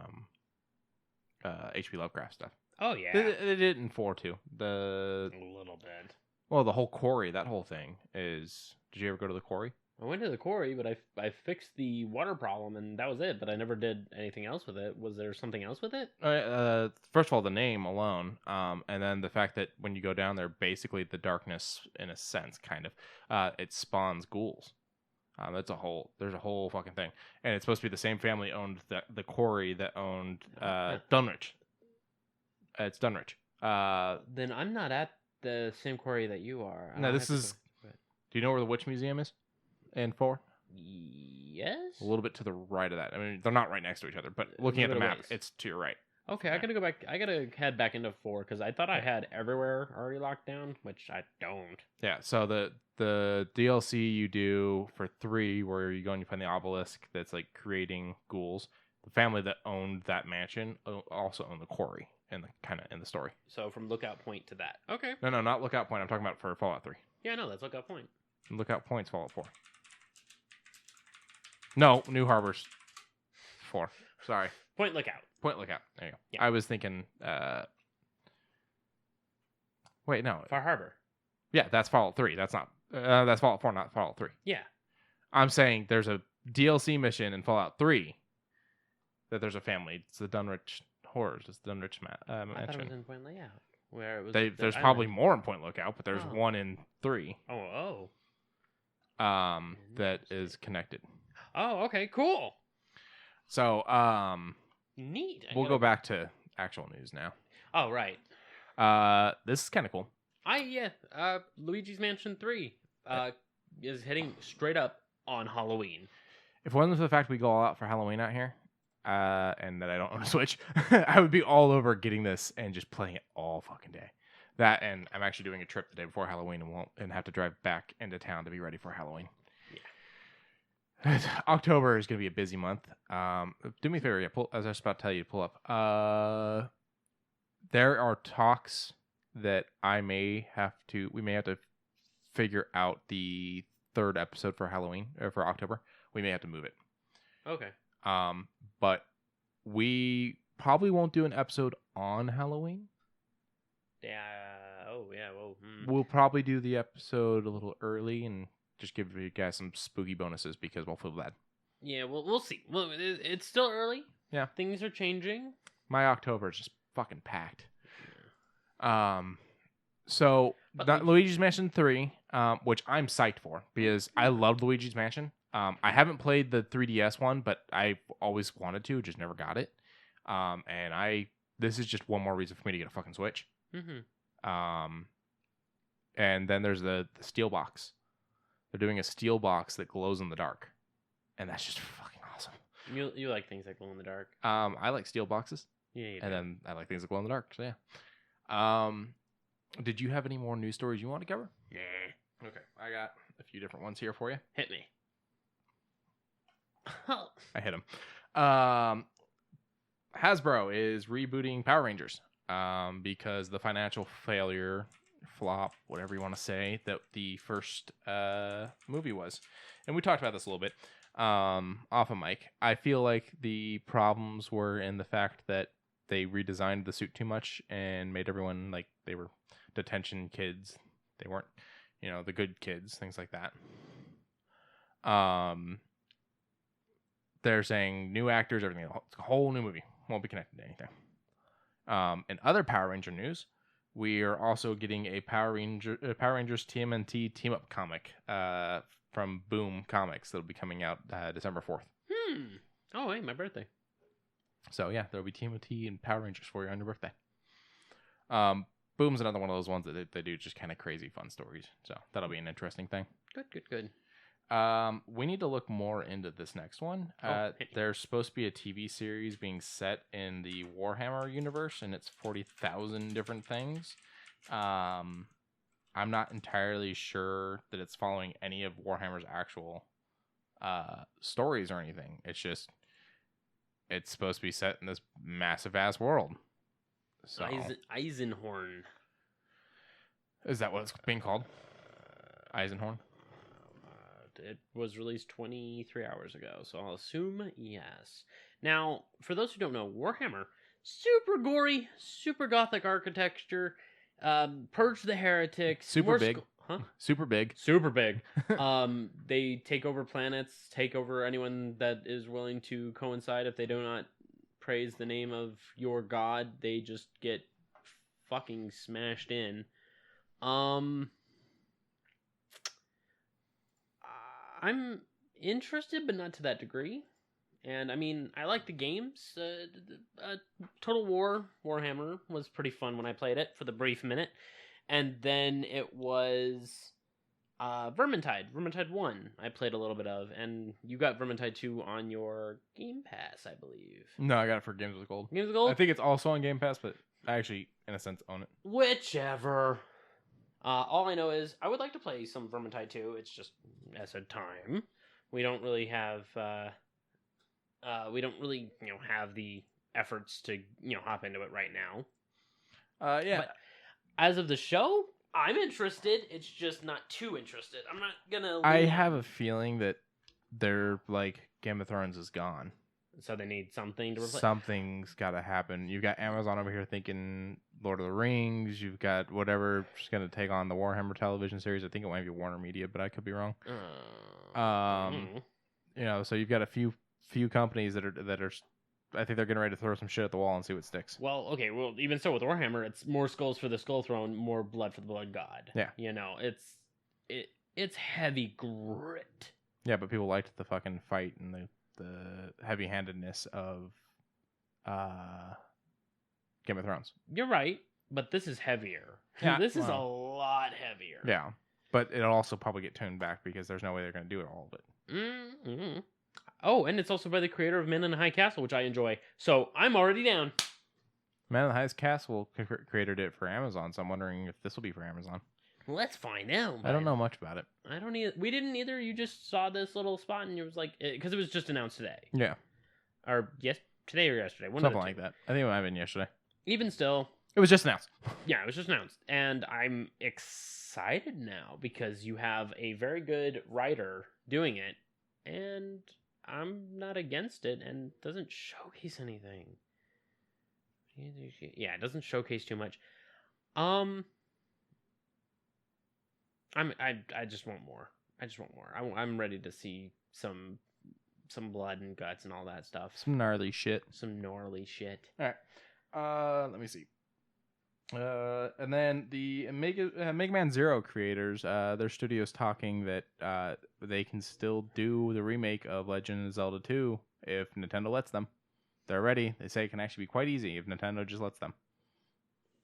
H.P. Lovecraft stuff. Oh yeah, they did in 4 too. A little bit. Well, the whole quarry, that whole thing is. Did you ever go to the quarry? I went to the quarry, but I fixed the water problem and that was it. But I never did anything else with it. Was there something else with it? First of all, the name alone, and then the fact that when you go down there, basically the darkness, in a sense, kind of, it spawns ghouls. There's a whole fucking thing, and it's supposed to be the same family owned the quarry that owned Dunwich. It's Dunwich. Then I'm not at the same quarry that you are. No, this is. Do you know where the Witch Museum is? In 4? Yes. A little bit to the right of that. I mean, they're not right next to each other, but looking at the map, it's to your right. Okay, yeah. I gotta go back. I gotta head back into 4 because I thought I had everywhere already locked down, which I don't. Yeah. So the DLC you do for 3, where you go and you find the obelisk that's like creating ghouls. The family that owned that mansion also owned the quarry in the story. So from Lookout Point to that. Okay. No, not Lookout Point. I'm talking about for Fallout 3. Yeah, no, that's Lookout Point. Lookout Point's Fallout 4. No, New Harbor's 4. Sorry. Point Lookout. Point Lookout. There you go. Yeah. I was thinking. Wait, no. Far Harbor. Yeah, that's Fallout 3. That's not. That's Fallout 4, not Fallout 3. Yeah. I'm saying there's a DLC mission in Fallout 3 that there's a family. It's the Dunwich Horrors. It's the Dunwich mansion. I thought it was in Point Lookout. Where it was. There's probably more in Point Lookout, but there's one in 3. Oh. That is connected. Oh, okay, cool. So, neat. We'll go back to actual news now. Oh, right. This is kind of cool. Luigi's Mansion 3 is hitting straight up on Halloween. If it wasn't for the fact we go all out for Halloween out here, and that I don't own a Switch, I would be all over getting this and just playing it all fucking day. That, and I'm actually doing a trip the day before Halloween and have to drive back into town to be ready for Halloween. Yeah. October is going to be a busy month. Do me a favor, as I was about to tell you to pull up. There are talks that we may have to figure out the 3rd episode for Halloween, or for October. We may have to move it. Okay. But we probably won't do an episode on Halloween. Yeah. Oh, yeah. Well, We'll probably do the episode a little early and just give you guys some spooky bonuses because we'll feel bad. Yeah, we'll see. Well, it's still early. Yeah. Things are changing. My October is just fucking packed. Yeah. So Luigi's Mansion 3, which I'm psyched for because I loved Luigi's Mansion. I haven't played the 3DS one, but I always wanted to, just never got it. And this is just one more reason for me to get a fucking Switch. Mm-hmm. And then there's the steel box. They're doing a steel box that glows in the dark, and that's just fucking awesome. You like things that glow in the dark. I like steel boxes. Yeah. And then I like things that glow in the dark. So yeah. Did you have any more news stories you want to cover? Yeah. Okay. I got a few different ones here for you. Hit me. I hit him. Hasbro is rebooting Power Rangers because the financial flop, whatever you want to say, that the first movie was. And we talked about this a little bit off of mic. I feel like the problems were in the fact that they redesigned the suit too much and made everyone like they were detention kids. They weren't, the good kids, things like that. They're saying new actors, everything. It's a whole new movie. Won't be connected to anything. In other Power Ranger news, we are also getting a Power Rangers TMNT team up comic from Boom Comics that'll be coming out December 4th. Oh, wait, my birthday. So yeah, there'll be TMNT and Power Rangers for you on your birthday. Boom's another one of those ones that they do just kind of crazy fun stories. So that'll be an interesting thing. Good. We need to look more into this next one. There's supposed to be a TV series being set in the Warhammer universe, and it's 40,000 different things. I'm not entirely sure that it's following any of Warhammer's actual stories or anything. It's supposed to be set in this massive ass world. So, Eisenhorn. Is that what it's being called? Eisenhorn? It was released 23 hours ago, so I'll assume yes. Now, for those who don't know, Warhammer, super gory, super gothic architecture, purge the heretics. Super big. Super big. Super big. They take over planets, take over anyone that is willing to coincide. If they do not praise the name of your god, they just get fucking smashed in. I'm interested, but not to that degree. And I mean, I like the games. Total War Warhammer was pretty fun when I played it for the brief minute. And then it was Vermintide. Vermintide 1 I played a little bit of. And you got Vermintide 2 on your Game Pass, I believe. No, I got it for Games with Gold. Games with Gold? I think it's also on Game Pass, but I actually, in a sense, own it. Whichever. All I know is I would like to play some Vermintide 2. It's just as a time. We don't really have have the efforts to, hop into it right now. Yeah. But as of the show, I'm interested. It's just not too interested. I'm not gonna. I have a feeling that they're like Game of Thrones is gone. So they need something to replace. Something's got to happen. You've got Amazon over here thinking Lord of the Rings. You've got whatever's going to take on the Warhammer television series. I think it might be Warner Media, but I could be wrong. So you've got a few companies that are. I think they're getting ready to throw some shit at the wall and see what sticks. Well, okay. Well, even so, with Warhammer, it's more skulls for the Skull Throne, more blood for the Blood God. Yeah. It's heavy grit. Yeah, but people liked the fucking fight and the heavy-handedness of Game of Thrones. You're right, but this is heavier. Yeah, this is a lot heavier. Yeah, but it'll also probably get toned back because there's no way they're going to do all of it. Mm-hmm. Oh, and it's also by the creator of Men in the High Castle, which I enjoy. So I'm already down. Man in the High Castle created it for Amazon, so I'm wondering if this will be for Amazon. Let's find out. I don't know much about it. I don't either. We didn't either. You just saw this little spot and it was like, because it was just announced today. Yeah. Or today or yesterday. Something like that. I think it might have been yesterday. Even still. It was just announced. Yeah, it was just announced. And I'm excited now because you have a very good writer doing it. And I'm not against it and it doesn't showcase anything. Yeah, it doesn't showcase too much. I just want more. I'm ready to see some blood and guts and all that stuff. Some gnarly shit. All right. Let me see. And then the Mega Man Zero creators, their studio's talking that they can still do the remake of Legend of Zelda 2 if Nintendo lets them. They're ready. They say it can actually be quite easy if Nintendo just lets them.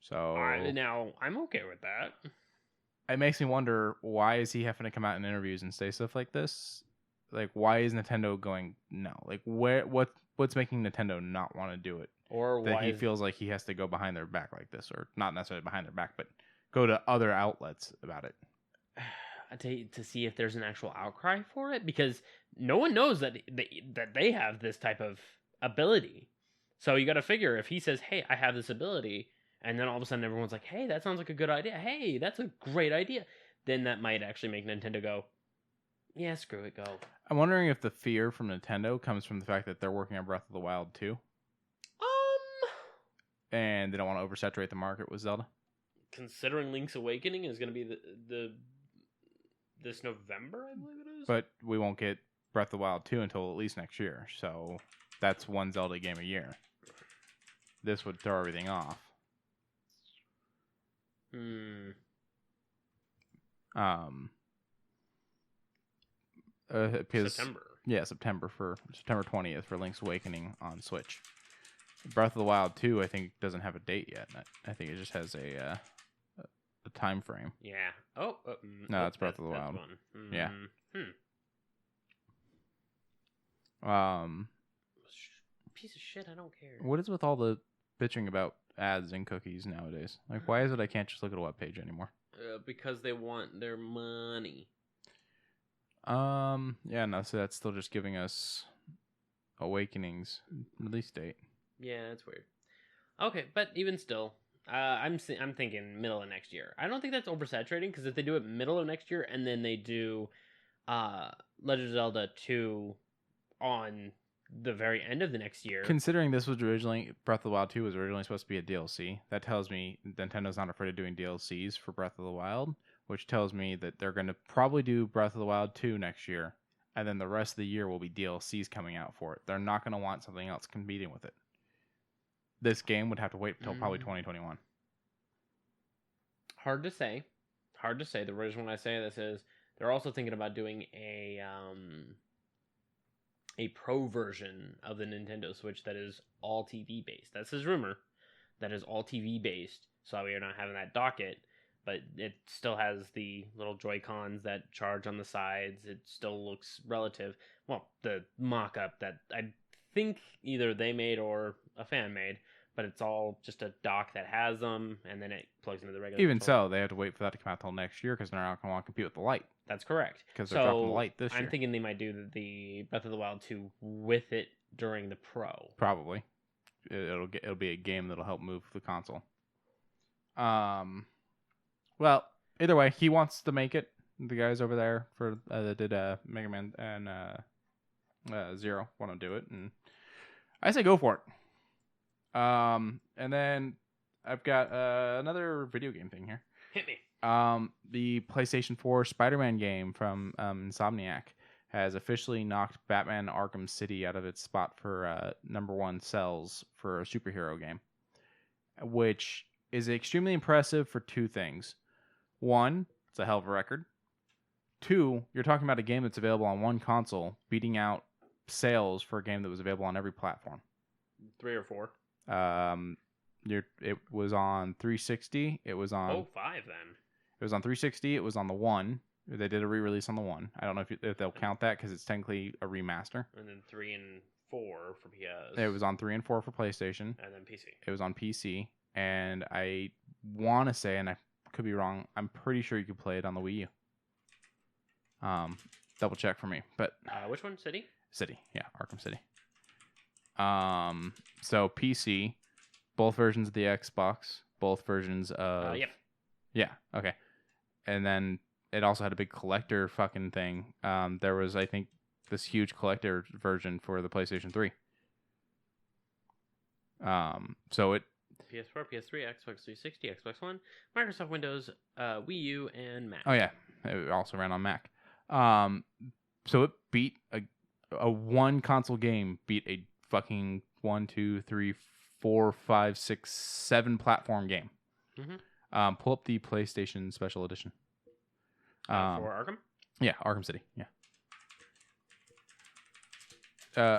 So now I'm okay with that. It makes me wonder, why is he having to come out in interviews and say stuff like this? Like, why is Nintendo going no? Like, what's making Nintendo not want to do it? Or that why he feels like he has to go behind their back like this, or not necessarily behind their back, but go to other outlets about it. to see if there's an actual outcry for it, because no one knows that they have this type of ability. So you got to figure, if he says, "Hey, I have this ability," and then all of a sudden everyone's like, "Hey, that sounds like a good idea. Hey, that's a great idea," then that might actually make Nintendo go, "Yeah, screw it, go." I'm wondering if the fear from Nintendo comes from the fact that they're working on Breath of the Wild 2. And they don't want to oversaturate the market with Zelda. Considering Link's Awakening is going to be this November, I believe it is. But we won't get Breath of the Wild 2 until at least next year. So that's one Zelda game a year. This would throw everything off. September. Yeah, September 20th for Link's Awakening on Switch. Breath of the Wild 2, I think, doesn't have a date yet. I think it just has a time frame. Yeah. No, that's Breath of the Wild. Yeah. Piece of shit. I don't care. What is with all the bitching about ads and cookies nowadays? Like, why is it I can't just look at a web page anymore? Because they want their money. Yeah, no, so that's still just giving us Awakening's release date. Yeah, that's weird. Okay, but even still, I'm thinking middle of next year. I don't think that's oversaturating, because if they do it middle of next year and then they do Legend of Zelda 2 on the very end of the next year. Considering this was originally, Breath of the Wild 2 was originally supposed to be a DLC, that tells me Nintendo's not afraid of doing DLCs for Breath of the Wild, which tells me that they're going to probably do Breath of the Wild 2 next year, and then the rest of the year will be DLCs coming out for it. They're not going to want something else competing with it. This game would have to wait until probably 2021. Hard to say. The reason when I say this is they're also thinking about doing a pro version of the Nintendo Switch that is all TV based. That's his rumor. That is all TV based. So we are not having that docket, but it still has the little Joy-Cons that charge on the sides. It still looks relative. Well, the mock-up that I think either they made or a fan made, but it's all just a dock that has them, and then it plugs into the regular Even controller. so, they have to wait for that to come out till next year, because they're not going to want to compete with the Light. That's correct. Because they're dropping the Light this year. I'm thinking they might do the Breath of the Wild 2 with it during the Pro. Probably. It'll be a game that'll help move the console. Well, either way, he wants to make it. The guys over there for that did Mega Man and Zero want to do it, and I say go for it. And then I've got another video game thing here. Hit me. The PlayStation 4 Spider-Man game from Insomniac has officially knocked Batman Arkham City out of its spot for #1 sales for a superhero game, which is extremely impressive for two things. One, it's a hell of a record. Two, you're talking about a game that's available on one console, beating out sales for a game that was available on every platform. 3 or 4. It was on 360. It was on 5 then. It was on 360. It was on the One. They did a re-release on the One. I don't know if they'll count that because it's technically a remaster. And then 3 and 4 for PS. It was on 3 and 4 for PlayStation. And then PC. It was on PC, and I want to say, and I could be wrong, I'm pretty sure you could play it on the Wii U. Double check for me, but which one? City, yeah, Arkham City. So PC, both versions of the Xbox, both versions of yep. Yeah, okay. And then it also had a big collector fucking thing. There was, I think, this huge collector version for the PlayStation 3. So it PS4, PS3, Xbox 360, Xbox One, Microsoft Windows, Wii U, and Mac. Oh yeah, it also ran on Mac. So it beat a one console game beat a fucking 1, 2, 3, 4, 5, 6, 7 platform game. Mm-hmm. Pull up the PlayStation Special Edition. For Arkham? Yeah, Arkham City. Yeah.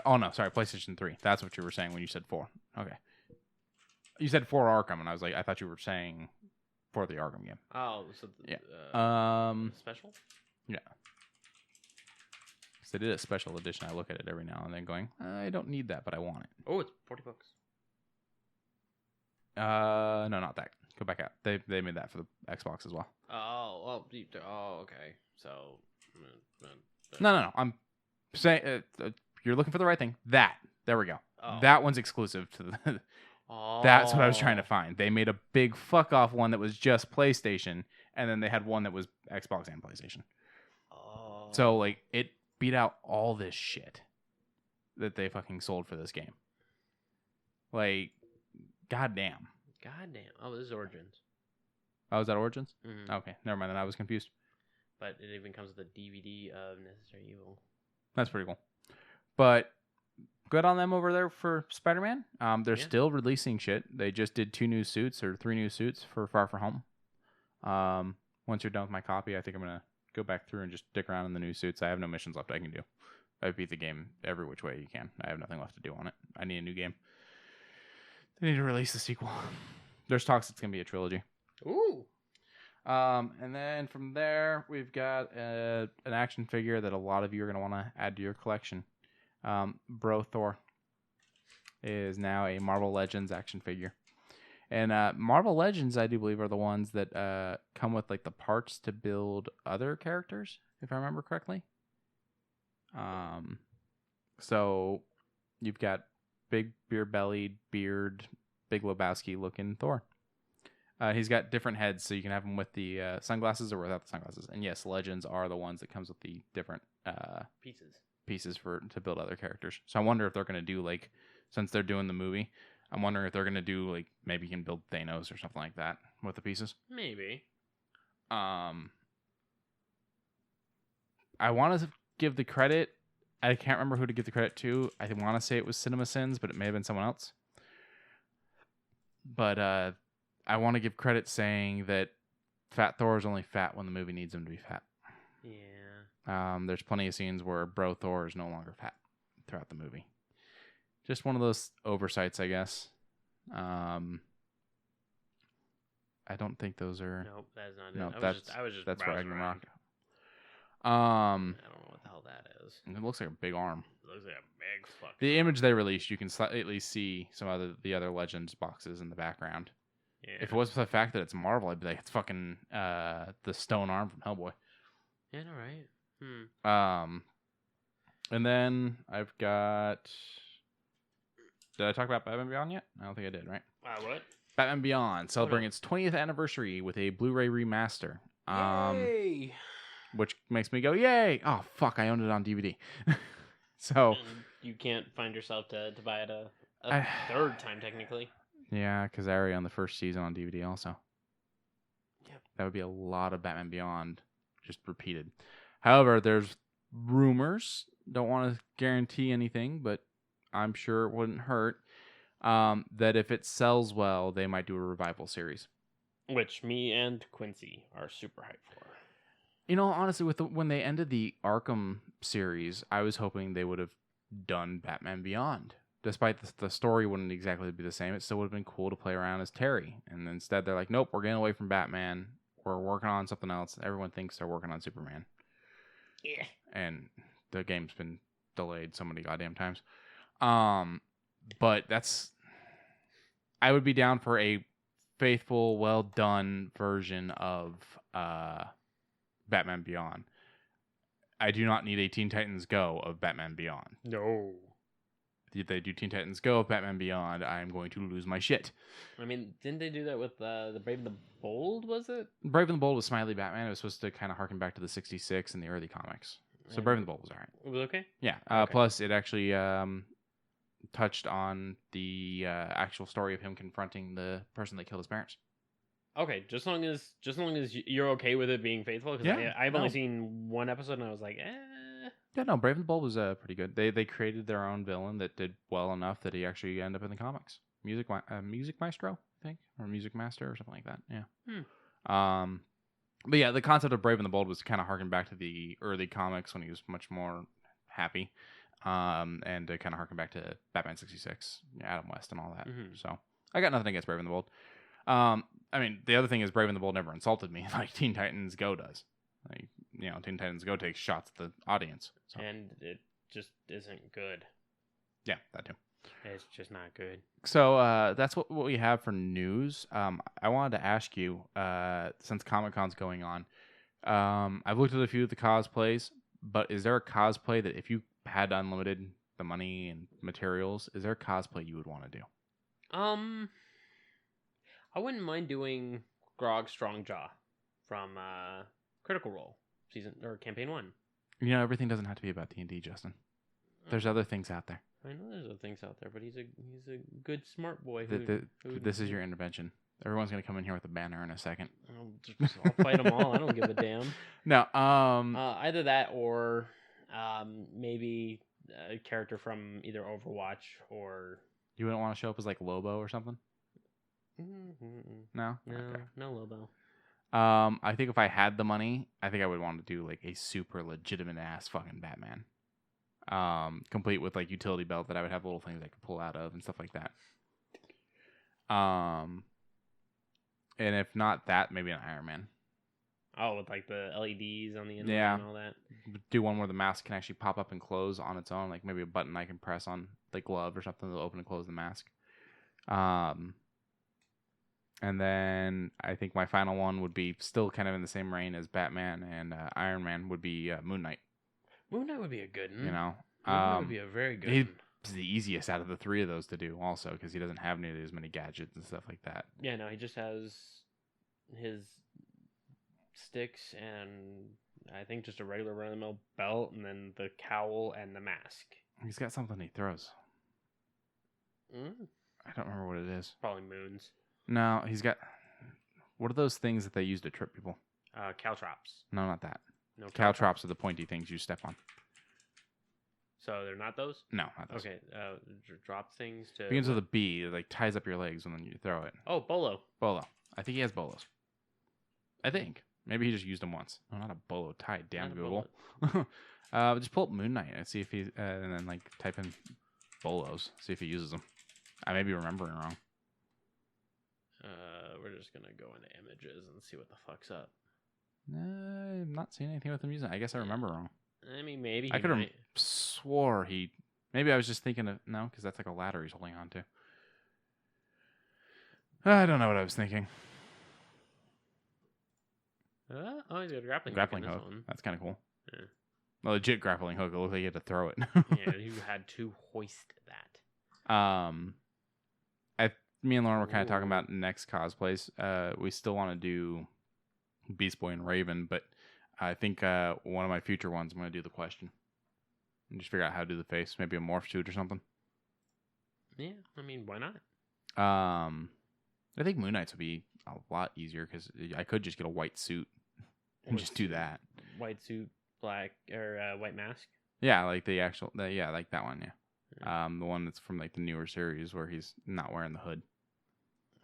Oh no, sorry, PlayStation 3. That's what you were saying when you said 4. Okay. You said for Arkham, and I was like, I thought you were saying for the Arkham game. Oh, so yeah. Special? Yeah. Because they did a special edition. I look at it every now and then, going, I don't need that, but I want it. Oh, it's $40. No, not that. Go back out. They made that for the Xbox as well. Okay. So, No. I'm saying you're looking for the right thing. There we go. Oh. That one's exclusive to the. That's what I was trying to find. They made a big fuck off one that was just PlayStation, and then they had one that was Xbox and PlayStation. Oh. So like it beat out all this shit that they fucking sold for this game. Like, goddamn. Oh, this is Origins. Oh, is that Origins? Mm-hmm. Okay, never mind. Then I was confused. But it even comes with a DVD of Necessary Evil. That's pretty cool. But good on them over there for Spider-Man. They're still releasing shit. They just did 3 new suits for Far From Home. Once you're done with my copy, I think I'm going to go back through and just stick around in the new suits. I have no missions left I can do. I beat the game every which way you can. I have nothing left to do on it. I need a new game. They need to release the sequel. There's talks it's going to be a trilogy. Ooh. And then from there, we've got an action figure that a lot of you are going to want to add to your collection. Bro Thor is now a Marvel Legends action figure. And Marvel Legends, I do believe, are the ones that come with like the parts to build other characters, if I remember correctly. So you've got big beer-bellied, Big Lebowski looking Thor. He's got different heads, so you can have him with the sunglasses or without the sunglasses. And yes, Legends are the ones that comes with the different pieces to build other characters. So I wonder if they're going to do, like, since they're doing the movie, I'm wondering if they're going to do, like, maybe you can build Thanos or something like that with the pieces. Maybe. I want to give the credit. I can't remember who to give the credit to. I want to say it was CinemaSins, but it may have been someone else. But I want to give credit saying that Fat Thor is only fat when the movie needs him to be fat. Yeah. There's plenty of scenes where Bro Thor is no longer fat throughout the movie. Just one of those oversights, I guess. I don't think those are. Nope, that's not it. No, I was just that's Ragnarok. I don't know what the hell that is. It looks like a big arm. It looks like a big fucking. The image they released, you can slightly see some of the other Legends boxes in the background. Yeah. If it was for the fact that it's Marvel, I'd be like, it's fucking the stone arm from Hellboy. Yeah, no, right. And then I've got. Did I talk about Batman Beyond yet? I don't think I did, right? What? Batman Beyond celebrating its 20th anniversary with a Blu-ray remaster. Yay! Which makes me go, yay! Oh, fuck, I owned it on DVD. So... And you can't find yourself to buy it a third time, technically. Yeah, because I already own the first season on DVD also. Yep. That would be a lot of Batman Beyond just repeated. However, there's rumors. Don't want to guarantee anything, but I'm sure it wouldn't hurt. That if it sells well, they might do a revival series. Which me and Quincey are super hyped for. You know, honestly, when they ended the Arkham series, I was hoping they would have done Batman Beyond. Despite the story wouldn't exactly be the same, it still would have been cool to play around as Terry. And instead, they're like, nope, we're getting away from Batman. We're working on something else. Everyone thinks they're working on Superman. Yeah. And the game's been delayed so many goddamn times. But I would be down for a faithful, well done version of Batman Beyond. I do not need a Teen Titans Go of Batman Beyond. No. If they do Teen Titans Go of Batman Beyond, I'm going to lose my shit. I mean, didn't they do that with the Brave and the Bold, was it? Brave and the Bold was Smiley Batman. It was supposed to kind of harken back to the 66 and the early comics. So Brave and the Bold was alright. It was okay? Yeah. Okay. Plus, it actually touched on the actual story of him confronting the person that killed his parents. Okay, just as long as you're okay with it being faithful, because Yeah, I've only seen one episode and I was like, Yeah, no, Brave and the Bold was pretty good. They created their own villain that did well enough that he actually ended up in the comics. Music Maestro, I think, or Music Master or something like that. Yeah. But yeah, the concept of Brave and the Bold was kind of harken back to the early comics when he was much more happy, and to kind of harken back to Batman 66, Adam West, and all that. Mm-hmm. So I got nothing against Brave and the Bold. I mean, the other thing is Brave and the Bold never insulted me like Teen Titans Go does. Like, you know, Teen Titans Go takes shots at the audience. So. and it just isn't good. Yeah, that too. It's just not good. So that's what we have for news. I wanted to ask you, since Comic-Con's going on, I've looked at a few of the cosplays, but is there a cosplay that if you had unlimited the money and materials, is there a cosplay you would want to do? I wouldn't mind doing Grog Strongjaw from Critical Role season or campaign 1. You know, everything doesn't have to be about D&D, Justin. There's other things out there. I know there's other things out there, but he's a good smart boy. This is your intervention. Everyone's gonna come in here with a banner in a second. I'll fight them all. I don't give a damn. No. Either that or maybe a character from either Overwatch or. You wouldn't want to show up as like Lobo or something? No. Okay. No Lobo. I think if I had the money, I think I would want to do like a super legitimate ass fucking Batman. Complete with like utility belt that I would have little things I could pull out of and stuff like that. And if not that, maybe an Iron Man. Oh, with like the LEDs on the inside and all that. Do one where the mask can actually pop up and close on its own, like maybe a button I can press on the glove or something to open and close the mask. And then I think my final one would be still kind of in the same reign as Batman and Iron Man would be Moon Knight. Moon Knight would be a good one. You know, Moon Knight would be a very good one. He's the easiest out of the three of those to do, also, because he doesn't have nearly as many gadgets and stuff like that. Yeah, no, he just has his sticks and I think just a regular run-of-the-mill belt, and then the cowl and the mask. He's got something he throws. I don't remember what it is. Probably moons. No, he's got. What are those things that they use to trip people? Caltrops. No, not that. No Caltrops are the pointy things you step on. So they're not those? No, not those. Okay, drop things to... Begins with a B. It like ties up your legs when you throw it. Oh, bolo. Bolo. I think he has bolos. I think. Maybe he just used them once. No, not a bolo tie. Damn Google. Just pull up Moon Knight and see if he... and then like type in bolos. See if he uses them. I may be remembering wrong. We're just going to go into images and see what the fuck's up. I'm not seeing anything with him using it. I guess I remember wrong. I mean, maybe I could have swore he... Maybe I was just thinking of... No, because that's like a ladder he's holding on to. I don't know what I was thinking. Oh, he's got a grappling hook. One. That's kind of cool. Yeah. A legit grappling hook. It looked like you had to throw it. Yeah, you had to hoist that. Me and Lauren were kind of talking about next cosplays. We still want to do Beast Boy and Raven, but I think one of my future ones, I'm going to do the Question. And just figure out how to do the face. Maybe a morph suit or something. Yeah, I mean, why not? I think Moon Knight's would be a lot easier because I could just get a white suit and just do that. White suit, black, or white mask? Yeah, like the actual, yeah, like that one, yeah. The one that's from like the newer series where he's not wearing the hood.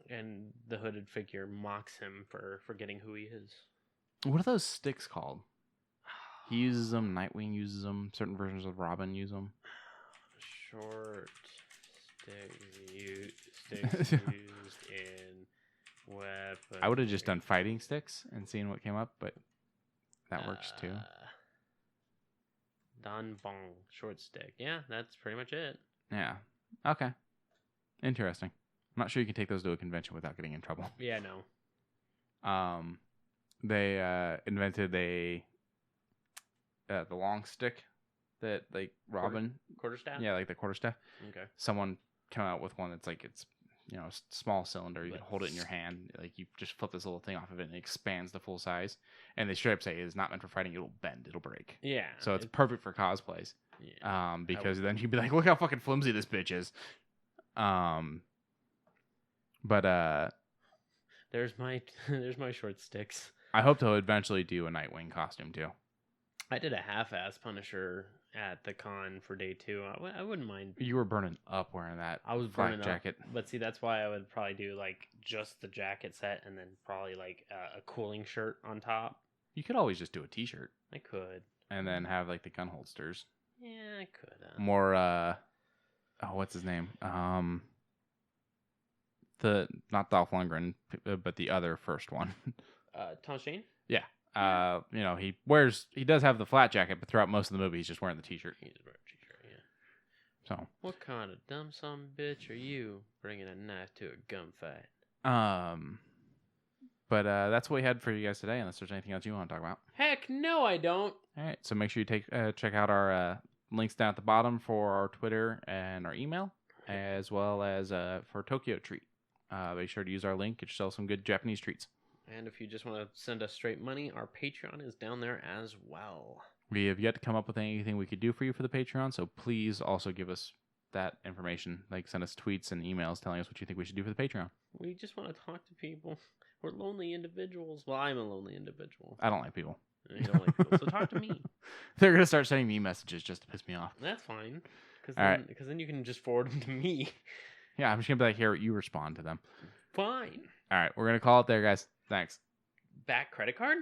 And the hooded figure mocks him for forgetting who he is. What are those sticks called? He uses them. Nightwing uses them. Certain versions of Robin use them. Short sticks used in weapons. I would have just done fighting sticks and seen what came up, but that works too. Dan Bong, short stick. Yeah, that's pretty much it. Yeah. Okay. Interesting. I'm not sure you can take those to a convention without getting in trouble. Yeah, no. They invented the long stick that like Robin quarterstaff. Yeah, like the quarterstaff. Okay. Someone came out with one that's like it's small cylinder. You can hold it in your hand. Like you just flip this little thing off of it and it expands to full size. And they straight up say it's not meant for fighting. It'll bend. It'll break. Yeah. So it's perfect for cosplays. Yeah. Because then you'd be like, look how fucking flimsy this bitch is. But there's my short sticks. I hope to eventually do a Nightwing costume too. I did a half-ass Punisher at the con for day 2. I wouldn't mind. You were burning up wearing that. I was burning jacket. Up, but see, that's why I would probably do like just the jacket set and then probably like a cooling shirt on top. You could always just do a t-shirt. I could. And then have like the gun holsters. Yeah, I could. More what's his name? Not Dolph Lundgren, but the other first one. Thomas Jane? Yeah. He does have the flat jacket, but throughout most of the movie, he's just wearing the t-shirt. He's wearing a t-shirt, yeah. So, what kind of dumb son of a bitch are you bringing a knife to a gunfight? but that's what we had for you guys today. Unless there's anything else you want to talk about. Heck no, I don't. All right. So make sure you check out our links down at the bottom for our Twitter and our email, as well as for Tokyo Treat. Be sure to use our link. It sells some good Japanese treats. And if you just want to send us straight money, our Patreon is down there as well. We have yet to come up with anything we could do for you for the Patreon, so please also give us that information. Like, send us tweets and emails telling us what you think we should do for the Patreon. We just want to talk to people. We're lonely individuals. Well, I'm a lonely individual. I don't like people. You don't like people, so talk to me. They're going to start sending me messages just to piss me off. That's fine. Because right. then you can just forward them to me. Yeah, I'm just going to be like, here, you respond to them. Fine. All right, we're going to call it there, guys. Thanks. Back credit card?